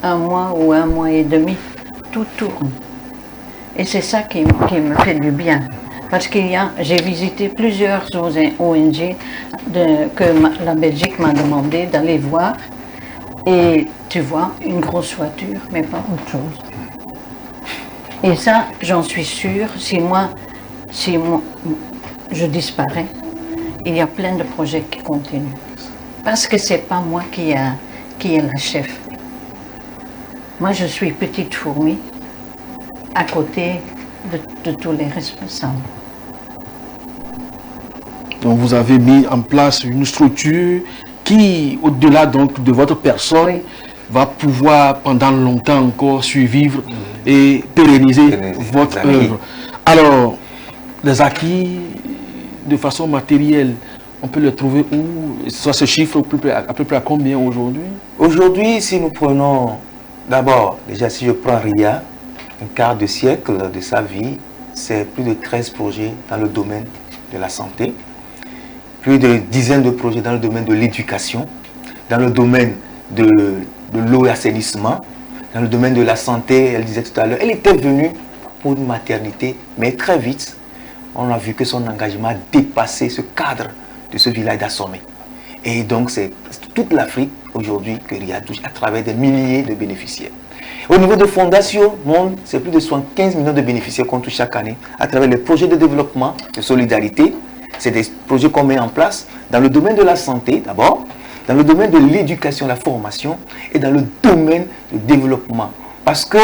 1 mois ou 1 mois et demi, tout tourne. Et c'est ça qui me fait du bien. Parce j'ai visité plusieurs ONG que la Belgique m'a demandé d'aller voir. Et tu vois, une grosse voiture, mais pas autre chose. Et ça, j'en suis sûre, si moi je disparais, il y a plein de projets qui continuent. Parce que c'est pas moi qui est la chef. Moi, je suis petite fourmi à côté de tous les responsables. Donc vous avez mis en place une structure qui, au-delà donc de votre personne, Oui. va pouvoir pendant longtemps encore survivre et pérenniser votre œuvre. Alors, les acquis de façon matérielle, on peut les trouver où? Ça se chiffre à peu près à combien aujourd'hui? Aujourd'hui, si nous prenons, d'abord, déjà si je prends Ria, un quart de siècle de sa vie, c'est plus de 13 projets dans le domaine de la santé, plus de dizaines de projets dans le domaine de l'éducation, dans le domaine de l'eau et assainissement, dans le domaine de la santé, elle disait tout à l'heure, elle était venue pour une maternité, mais très vite, on a vu que son engagement a dépassé ce cadre de ce village d'Assomé. Et donc, c'est toute l'Afrique aujourd'hui que Ria touche à travers des milliers de bénéficiaires. Au niveau de Fondation Monde, c'est plus de 75 millions de bénéficiaires qu'on touche chaque année à travers les projets de développement, de solidarité. C'est des projets qu'on met en place dans le domaine de la santé d'abord, dans le domaine de l'éducation, la formation et dans le domaine du développement. Parce que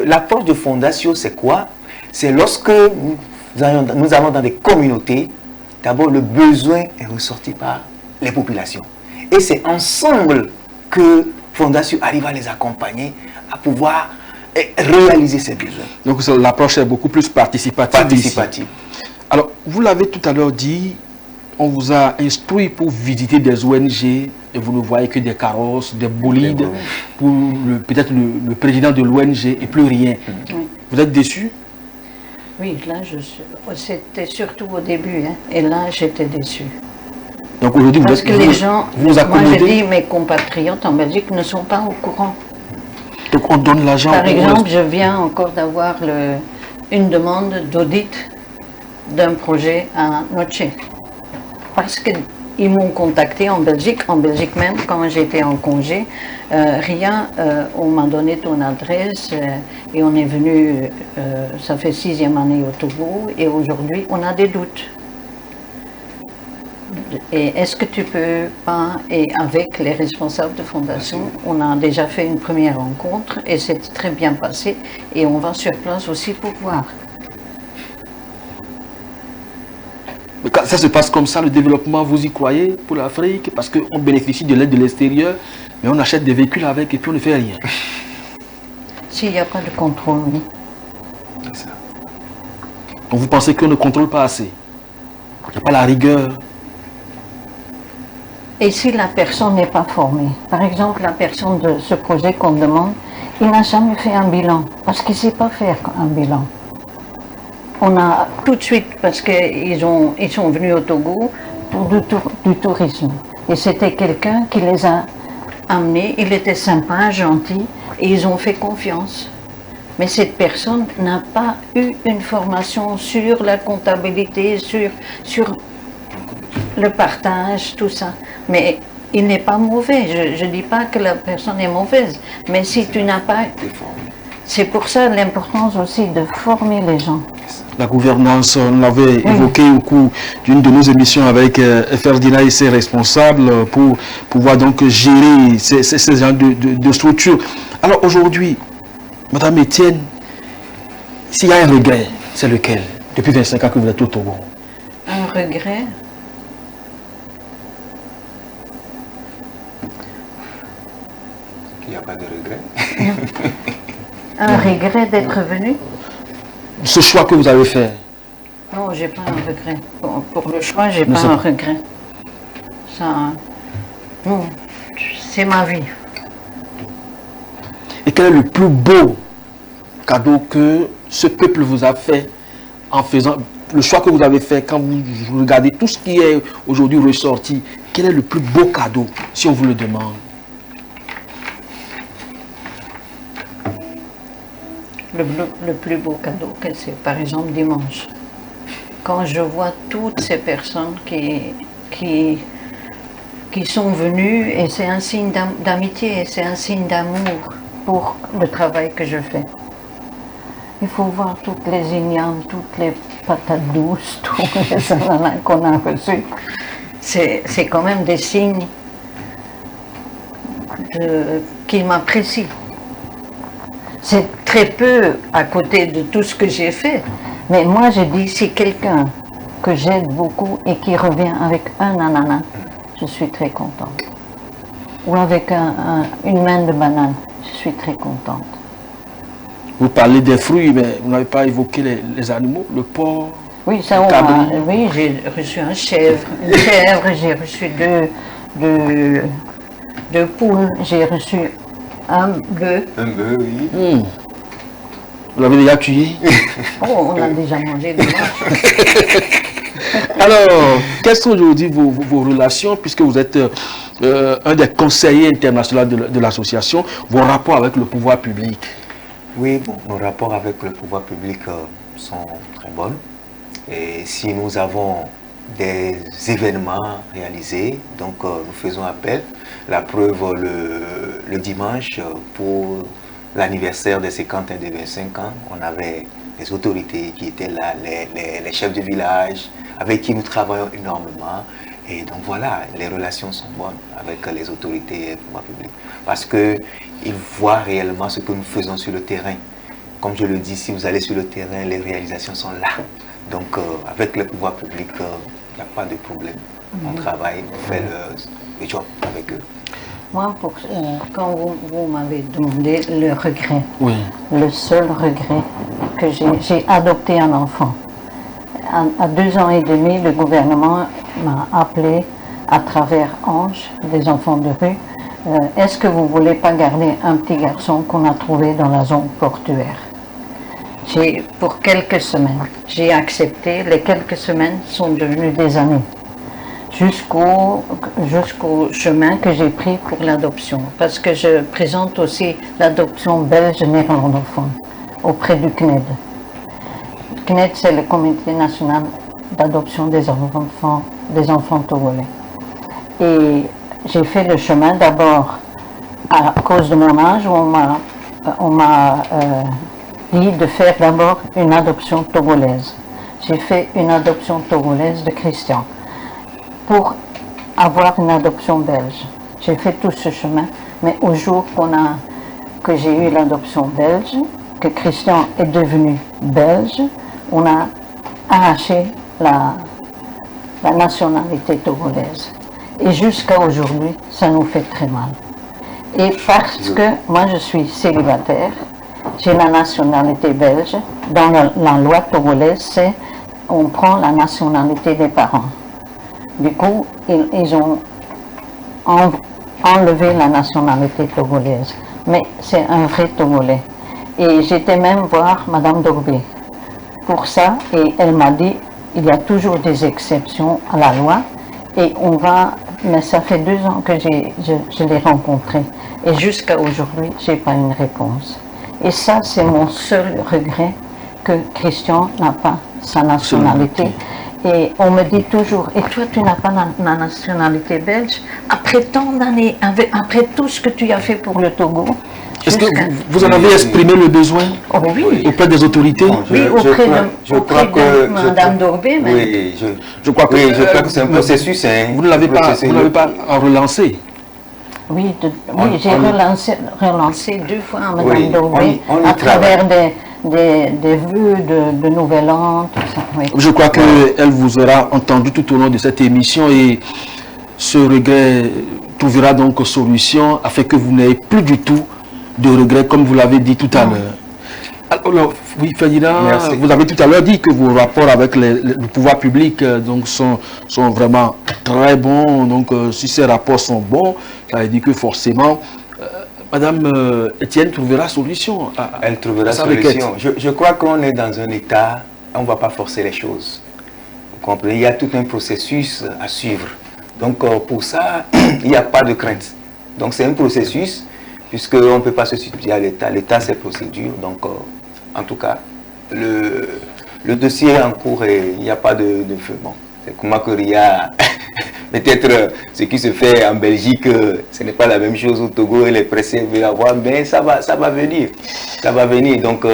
l'approche de Fondation, c'est quoi? C'est lorsque nous allons dans des communautés, d'abord le besoin est ressorti par les populations. Et c'est ensemble que Fondation arrive à les accompagner, à pouvoir réaliser ces besoins. Donc l'approche est beaucoup plus participative. Alors, vous l'avez tout à l'heure dit, on vous a instruit pour visiter des ONG et vous ne voyez que des carrosses, des bolides pour peut-être le président de l'ONG et plus rien. Oui. Vous êtes déçu? Oui, là, c'était surtout au début, hein, et là, j'étais déçue. Donc aujourd'hui, Parce que les gens, vous moi accommodez. je dis, mes compatriotes en Belgique ne sont pas au courant. Donc on donne l'argent. Par exemple, je viens encore d'avoir une demande d'audit d'un projet à Noche. Parce qu'ils m'ont contacté en Belgique même, quand j'étais en congé. Ria, on m'a donné ton adresse et on est venu, ça fait 6e année au Togo, et aujourd'hui on a des doutes. Et est-ce que tu peux pas, et avec les responsables de fondation, on a déjà fait une première rencontre et c'est très bien passé et on va sur place aussi pour voir. Mais quand ça se passe comme ça, le développement, vous y croyez pour l'Afrique? Parce qu'on bénéficie de l'aide de l'extérieur, mais on achète des véhicules avec et puis on ne fait rien. S'il n'y a pas de contrôle, oui. Donc vous pensez qu'on ne contrôle pas assez? Il n'y a pas la rigueur? Et si la personne n'est pas formée, par exemple la personne de ce projet qu'on demande, il n'a jamais fait un bilan, parce qu'il ne sait pas faire un bilan. On a tout de suite, parce qu'ils sont venus au Togo pour du tourisme. Et c'était quelqu'un qui les a amenés, il était sympa, gentil, et ils ont fait confiance. Mais cette personne n'a pas eu une formation sur la comptabilité, sur le partage, tout ça. Mais il n'est pas mauvais. Je ne dis pas que la personne est mauvaise. Mais si tu n'as pas... C'est pour ça l'importance aussi de former les gens. La gouvernance, on l'avait évoqué au cours d'une de nos émissions avec Ferdinand et ses responsables pour pouvoir donc gérer ces genres de structures. Alors aujourd'hui, Madame Etienne, s'il y a un regret, c'est lequel? Depuis 25 ans que vous êtes au Togo. Un regret? Il n'y a pas de regret. Un regret d'être venu? Ce choix que vous avez fait? Non, j'ai pas un regret. Pour le choix, j'ai pas un regret. Ça, non, c'est ma vie. Et quel est le plus beau cadeau que ce peuple vous a fait en faisant le choix que vous avez fait quand vous regardez tout ce qui est aujourd'hui ressorti? Quel est le plus beau cadeau, si on vous le demande? Le plus beau cadeau, c'est par exemple dimanche. Quand je vois toutes ces personnes qui sont venues, et c'est un signe d'amitié, c'est un signe d'amour pour le travail que je fais. Il faut voir toutes les ignames, toutes les patates douces, tous les ananas qu'on a reçus. C'est quand même des signes qu'ils m'apprécient. C'est très peu à côté de tout ce que j'ai fait. Mais moi, je dis, si quelqu'un que j'aide beaucoup et qui revient avec un ananas, je suis très contente. Ou avec une main de banane, je suis très contente. Vous parlez des fruits, mais vous n'avez pas évoqué les animaux, le porc? Oui, ça, oui, j'ai reçu une chèvre, j'ai reçu deux poules, j'ai reçu un bœuf. Un bœuf, oui. Vous l'avez déjà tué? Oh, on a déjà mangé des vaches. Alors, quelles sont aujourd'hui vos relations, puisque vous êtes un des conseillers internationaux de l'association, vos rapports avec le pouvoir public? Oui, bon, nos rapports avec le pouvoir public sont très bons. Et si nous avons des événements réalisés, donc nous faisons appel. La preuve, le dimanche, pour l'anniversaire des 50 et des 25 ans, on avait des autorités qui étaient là, les chefs de village, avec qui nous travaillons énormément. Et donc voilà, les relations sont bonnes avec les autorités et le pouvoir public. Parce qu'ils voient réellement ce que nous faisons sur le terrain. Comme je le dis, si vous allez sur le terrain, les réalisations sont là. Donc avec le pouvoir public, il n'y a pas de problème. On travaille, on fait le job avec eux. Moi, quand vous m'avez demandé le regret, oui. Le seul regret que j'ai adopté un enfant. À 2 ans et demi, le gouvernement m'a appelé à travers Ange, des enfants de rue. Est-ce que vous ne voulez pas garder un petit garçon qu'on a trouvé dans la zone portuaire? Pour quelques semaines, j'ai accepté. Les quelques semaines sont devenues des années. Jusqu'au chemin que j'ai pris pour l'adoption. Parce que je présente aussi l'adoption belge néerlandophone auprès du CNED. Le CNED, c'est le Comité national d'adoption des enfants togolais. Et j'ai fait le chemin d'abord à cause de mon âge, où on m'a dit de faire d'abord une adoption togolaise. J'ai fait une adoption togolaise de Christian. Pour avoir une adoption belge. J'ai fait tout ce chemin, mais au jour que j'ai eu l'adoption belge, que Christian est devenu belge, on a arraché la nationalité togolaise. Et jusqu'à aujourd'hui, ça nous fait très mal. Et parce que moi je suis célibataire, j'ai la nationalité belge. Dans la loi togolaise, on prend la nationalité des parents. Du coup, ils ont enlevé la nationalité togolaise. Mais c'est un vrai Togolais. Et j'étais même voir Madame Dorbé pour ça, et elle m'a dit, il y a toujours des exceptions à la loi, et on va, mais ça fait 2 ans que je l'ai rencontré, et jusqu'à aujourd'hui, je n'ai pas une réponse. Et ça, c'est mon seul regret, que Christian n'a pas sa nationalité. Et on me dit toujours, et toi tu n'as pas la nationalité belge, après tant d'années, après tout ce que tu as fait pour le Togo. Est-ce que vous en avez exprimé le besoin auprès des autorités? Oui, auprès de Mme Dorbé. Oui, je crois que c'est un processus. Vous ne l'avez pas relancé? Oui, j'ai relancé 2 fois à Mme Dorbé à travers des vœux de nouvel an, tout ça. Oui. Je crois qu'elle vous aura entendu tout au long de cette émission et ce regret trouvera donc solution afin que vous n'ayez plus du tout de regrets comme vous l'avez dit tout à l'heure. Alors, oui, Ferdinand, vous avez tout à l'heure dit que vos rapports avec le pouvoir public donc sont vraiment très bons. Donc, si ces rapports sont bons, ça veut dire que forcément, Madame Etienne trouvera solution. Elle trouvera solution. Je crois qu'on est dans un état, on ne va pas forcer les choses. Vous comprenez? Il y a tout un processus à suivre. Donc pour ça, il n'y a pas de crainte. Donc c'est un processus, puisqu'on ne peut pas se substituer à l'État. L'État, c'est procédure. Donc en tout cas, le dossier est en cours et il n'y a pas de feu. Bon, c'est comment que RIA... Peut-être ce qui se fait en Belgique, ce n'est pas la même chose au Togo et les pressés veulent avoir, mais ça va venir. Ça va venir. Donc,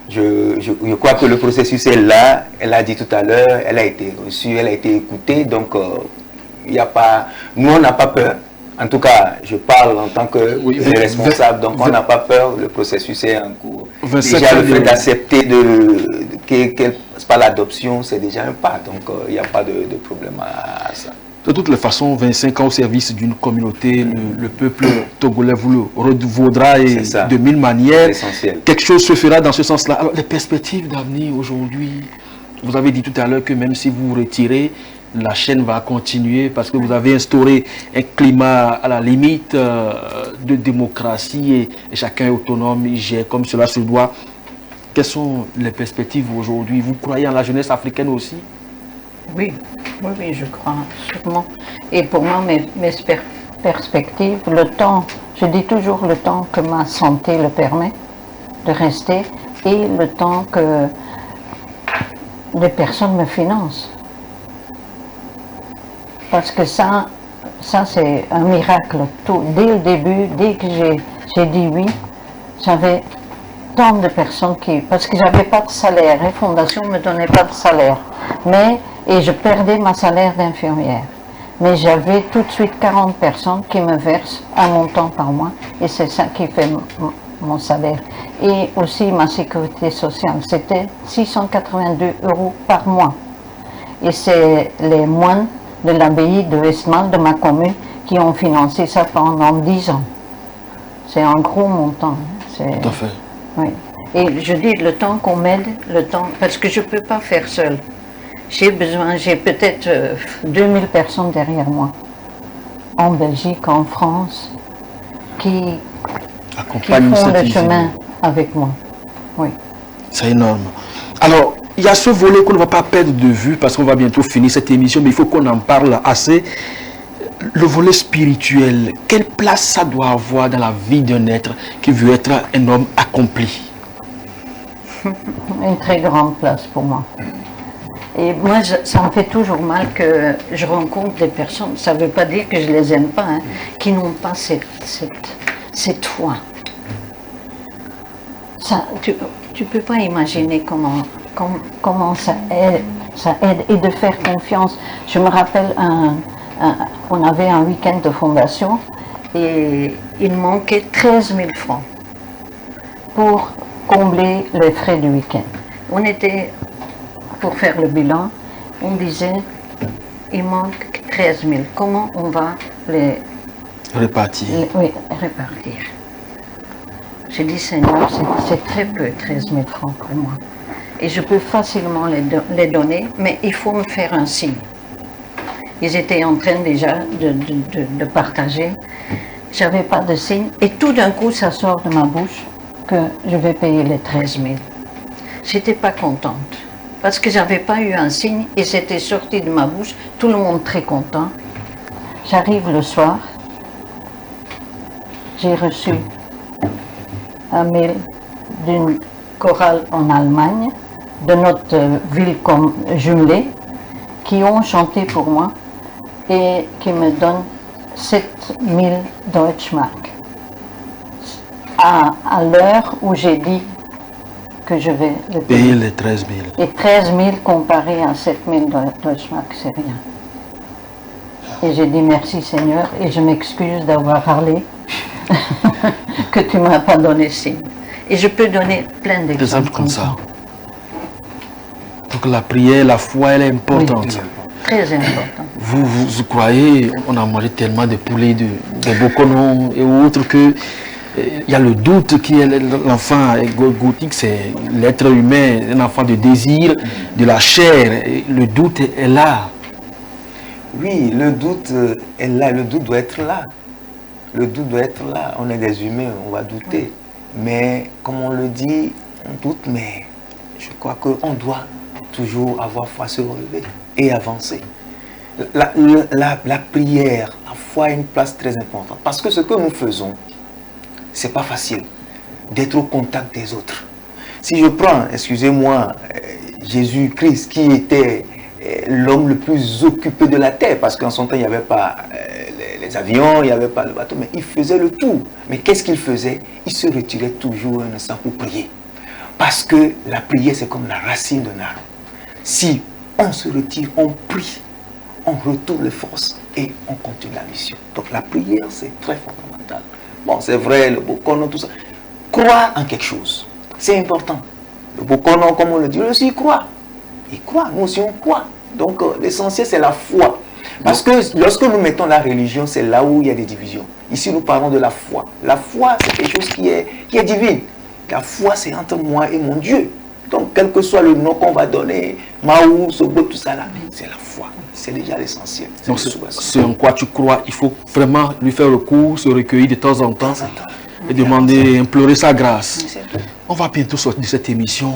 je crois que le processus est là. Elle a dit tout à l'heure, elle a été reçue, elle a été écoutée. Donc, il n'y a pas... Nous, on n'a pas peur. En tout cas, je parle en tant que responsable. Donc, on n'a pas peur. Le processus est en cours. Déjà, le fait d'accepter pas l'adoption, c'est déjà un pas. Donc, il n'y a pas de problème à ça. De toutes les façons, 25 ans au service d'une communauté, le peuple togolais vous le revaudra et de 1000 manières. Quelque chose se fera dans ce sens-là. Alors, les perspectives d'avenir aujourd'hui, vous avez dit tout à l'heure que même si vous vous retirez, la chaîne va continuer parce que vous avez instauré un climat à la limite de démocratie et chacun est autonome, il gère comme cela se doit. Quelles sont les perspectives aujourd'hui? Vous croyez en la jeunesse africaine aussi? Oui, je crois sûrement. Et pour moi, mes perspectives, le temps, je dis toujours le temps que ma santé le permet de rester et le temps que les personnes me financent. Parce que ça c'est un miracle. Dès le début, dès que j'ai dit oui, j'avais tant de personnes parce que j'avais pas de salaire, les fondations ne me donnaient pas de salaire. Et je perdais ma salaire d'infirmière. Mais j'avais tout de suite 40 personnes qui me versent un montant par mois et c'est ça qui fait mon salaire. Et aussi ma sécurité sociale, c'était 682 € par mois. Et c'est les moines de l'abbaye de Westmal, de ma commune, qui ont financé ça pendant 10 ans. C'est un gros montant. Tout à fait. Oui. Et je dis le temps qu'on m'aide, parce que je ne peux pas faire seul. J'ai peut-être 2000 personnes derrière moi, en Belgique, en France, qui font le chemin avec moi. Oui. C'est énorme. Alors, il y a ce volet qu'on ne va pas perdre de vue parce qu'on va bientôt finir cette émission, mais il faut qu'on en parle assez. Le volet spirituel, quelle place ça doit avoir dans la vie d'un être qui veut être un homme accompli? Une très grande place pour moi. Et moi, ça me fait toujours mal que je rencontre des personnes, ça ne veut pas dire que je ne les aime pas, hein, qui n'ont pas cette foi. Ça, tu ne peux pas imaginer comment ça aide et de faire confiance. Je me rappelle on avait un week-end de fondation et il manquait 13 000 francs pour combler les frais du week-end. On était, pour faire le bilan, on disait, il manque 13 000. Comment on va les Répartir. oui, répartir? J'ai dit, Seigneur, c'est très peu, 13 000 francs pour moi. Et je peux facilement les donner, mais il faut me faire un signe. Ils étaient en train déjà de partager. Je n'avais pas de signe. Et tout d'un coup, ça sort de ma bouche que je vais payer les 13 000. J'étais pas contente. Parce que j'avais pas eu un signe et c'était sorti de ma bouche. Tout le monde très content. J'arrive le soir. J'ai reçu un mail d'une chorale en Allemagne, de notre ville comme jumelée, qui ont chanté pour moi et qui me donnent 7000 Deutschmark. À l'heure où j'ai dit que je vais le Payer les 13 000. Et 13 000 comparé à 7000 Deutschmark, c'est rien. Et j'ai dit merci Seigneur et je m'excuse d'avoir parlé que tu ne m'as pas donné signe. Et je peux donner plein d'exemples comme ça. Donc la prière, la foi, elle est importante. Oui, très important. Vous croyez, on a mangé tellement de poulets, de boconon et autres que il y a le doute qui est l'enfant gothique, c'est l'être humain, un enfant de désir, de la chair. Et le doute est là. Oui, le doute est là, le doute doit être là. Le doute doit être là. On est des humains, on va douter. Mais comme on le dit, on doute, mais je crois qu'on doit toujours avoir foi, se relever et avancer. La prière, la foi a une place très importante. Parce que ce que nous faisons, c'est pas facile d'être au contact des autres. Si je prends, excusez-moi, Jésus-Christ qui était l'homme le plus occupé de la terre, parce qu'en son temps il n'y avait pas les avions, il n'y avait pas le bateau, mais il faisait le tour. Mais qu'est-ce qu'il faisait? Il se retirait toujours un instant pour prier. Parce que la prière c'est comme la racine d'un arbre. Si on se retire, on prie, on retrouve les forces et on continue la mission. Donc la prière c'est très fondamental. Bon, c'est vrai, le bokono, tout ça. Croire en quelque chose, c'est important. Le bokono, comme on le dit, aussi croit. Il croit, nous aussi on croit. Donc l'essentiel c'est la foi. Parce que lorsque nous mettons la religion, c'est là où il y a des divisions. Ici nous parlons de la foi. La foi c'est quelque chose qui est divine. La foi c'est entre moi et mon Dieu. Donc quel que soit le nom qu'on va donner, Maou, Sobo, tout ça là, c'est la foi. C'est déjà l'essentiel. Donc c'est en quoi tu crois, il faut vraiment lui faire recours, se recueillir de temps en temps et demander, implorer sa grâce. On va bientôt sortir de cette émission.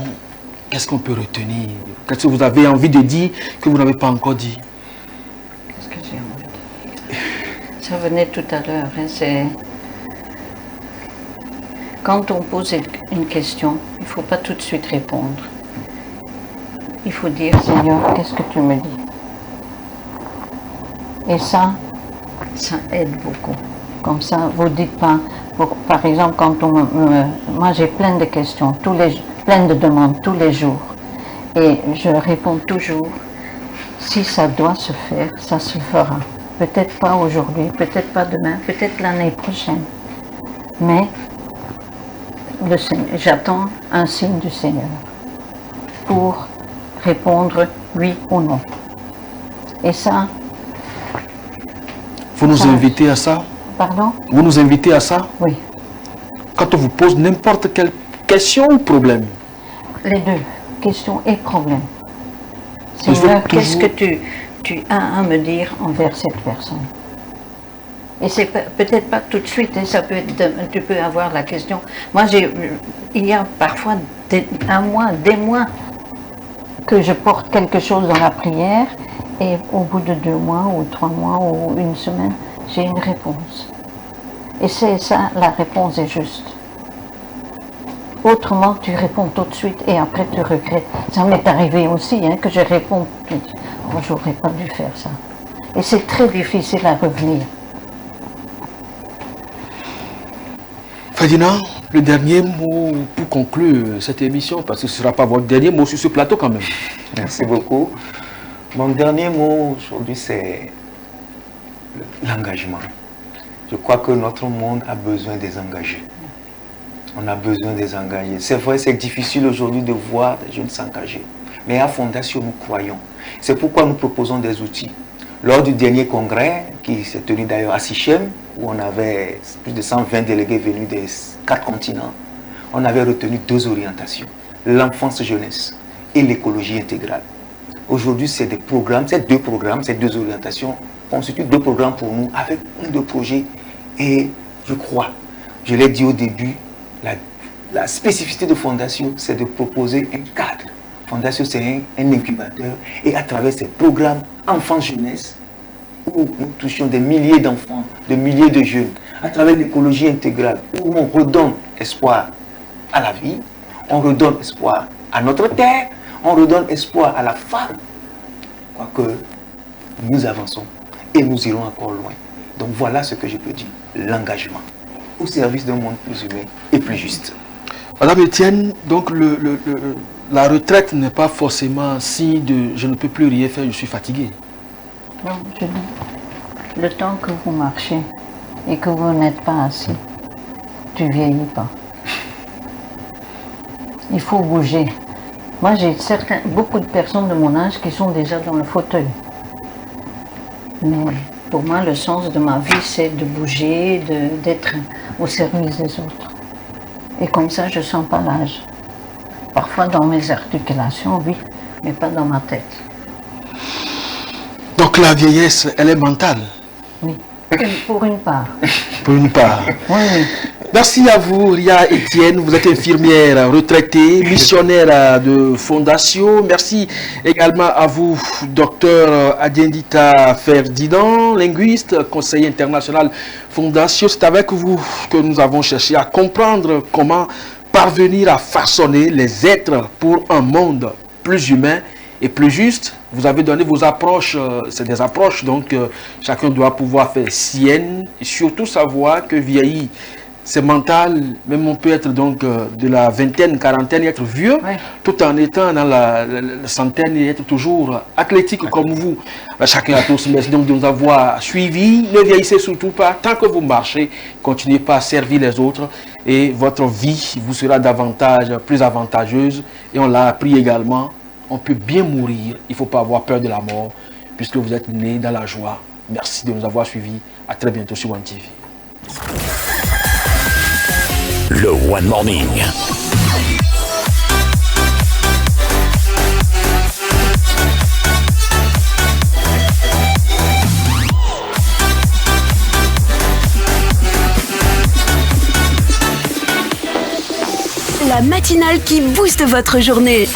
Qu'est-ce qu'on peut retenir? Qu'est-ce que vous avez envie de dire que vous n'avez pas encore dit? Qu'est-ce que j'ai envie de dire? Ça venait tout à l'heure. Hein, c'est... Quand on pose une question, il ne faut pas tout de suite répondre. Il faut dire, Seigneur, qu'est-ce que tu me dis? Et ça aide beaucoup. Comme ça, vous ne dites pas, par exemple, quand moi j'ai plein de questions, plein de demandes tous les jours. Et je réponds toujours, si ça doit se faire, ça se fera. Peut-être pas aujourd'hui, peut-être pas demain, peut-être l'année prochaine. Mais j'attends un signe du Seigneur pour répondre oui ou non. Et ça... Vous nous invitez à ça? Pardon? Vous nous invitez à ça? Oui. Quand on vous pose n'importe quelle question ou problème? Les deux, question et problème. Seigneur, qu'est-ce que tu as à me dire envers cette personne? Et c'est peut-être pas tout de suite, hein, ça peut être tu peux avoir la question. Moi, il y a parfois un mois, des mois, que je porte quelque chose dans la prière, et au bout de 2 mois, ou 3 mois, ou 1 semaine, j'ai une réponse. Et c'est ça, la réponse est juste. Autrement, tu réponds tout de suite et après tu regrettes. Ça m'est arrivé aussi, hein, que je réponds tout de suite. Oh, j'aurais pas dû faire ça. Et c'est très difficile à revenir. Ferdinand, le dernier mot pour conclure cette émission, parce que ce ne sera pas votre dernier mot sur ce plateau quand même. Merci beaucoup. Mon dernier mot aujourd'hui, c'est l'engagement. Je crois que notre monde a besoin des engagés. On a besoin des engagés. C'est vrai, c'est difficile aujourd'hui de voir des jeunes s'engager. Mais à Fondation, nous croyons. C'est pourquoi nous proposons des outils. Lors du dernier congrès, qui s'est tenu d'ailleurs à Sichem, où on avait plus de 120 délégués venus des 4 continents, on avait retenu 2 orientations. L'enfance-jeunesse et l'écologie intégrale. Aujourd'hui, c'est des programmes, ces 2 programmes, ces 2 orientations constituent 2 programmes pour nous avec de projets. Et je crois, je l'ai dit au début, la spécificité de Fondation, c'est de proposer un cadre. Fondation, c'est un incubateur. Et à travers ces programmes enfants-jeunesse, où nous touchons des milliers d'enfants, de milliers de jeunes, à travers l'écologie intégrale, où on redonne espoir à la vie, on redonne espoir à notre terre, on redonne espoir à la femme. Je crois que nous avançons et nous irons encore loin. Donc voilà ce que je peux dire, l'engagement au service d'un monde plus humain et plus juste. Madame Etienne, donc la retraite n'est pas forcément signe de je ne peux plus rien faire, je suis fatigué. Non, je dis, le temps que vous marchez et que vous n'êtes pas assis, tu ne vieillis pas. Il faut bouger. Moi, j'ai beaucoup de personnes de mon âge qui sont déjà dans le fauteuil. Mais pour moi, le sens de ma vie, c'est de bouger, d'être au service des autres. Et comme ça, je ne sens pas l'âge. Parfois dans mes articulations, oui, mais pas dans ma tête. Donc la vieillesse, elle est mentale? Oui, pour une part. Pour une part. Oui, oui. Merci à vous, Ria Etienne. Vous êtes infirmière retraitée, missionnaire de Fondation. Merci également à vous, docteur Adiendita Ferdinand, linguiste, conseiller international Fondation. C'est avec vous que nous avons cherché à comprendre comment parvenir à façonner les êtres pour un monde plus humain et plus juste. Vous avez donné vos approches, c'est des approches, donc chacun doit pouvoir faire sienne et surtout savoir que vieillir, c'est mental, même on peut être donc de la vingtaine, quarantaine et être vieux, ouais, tout en étant dans la centaine et être toujours athlétique comme vous. Chacun à tous, merci donc de nous avoir suivis. Ne vieillissez surtout pas, tant que vous marchez, continuez pas à servir les autres et votre vie vous sera davantage plus avantageuse. Et on l'a appris également, on peut bien mourir, il ne faut pas avoir peur de la mort, puisque vous êtes né dans la joie. Merci de nous avoir suivis, à très bientôt sur One TV. Le One Morning. La matinale qui booste votre journée.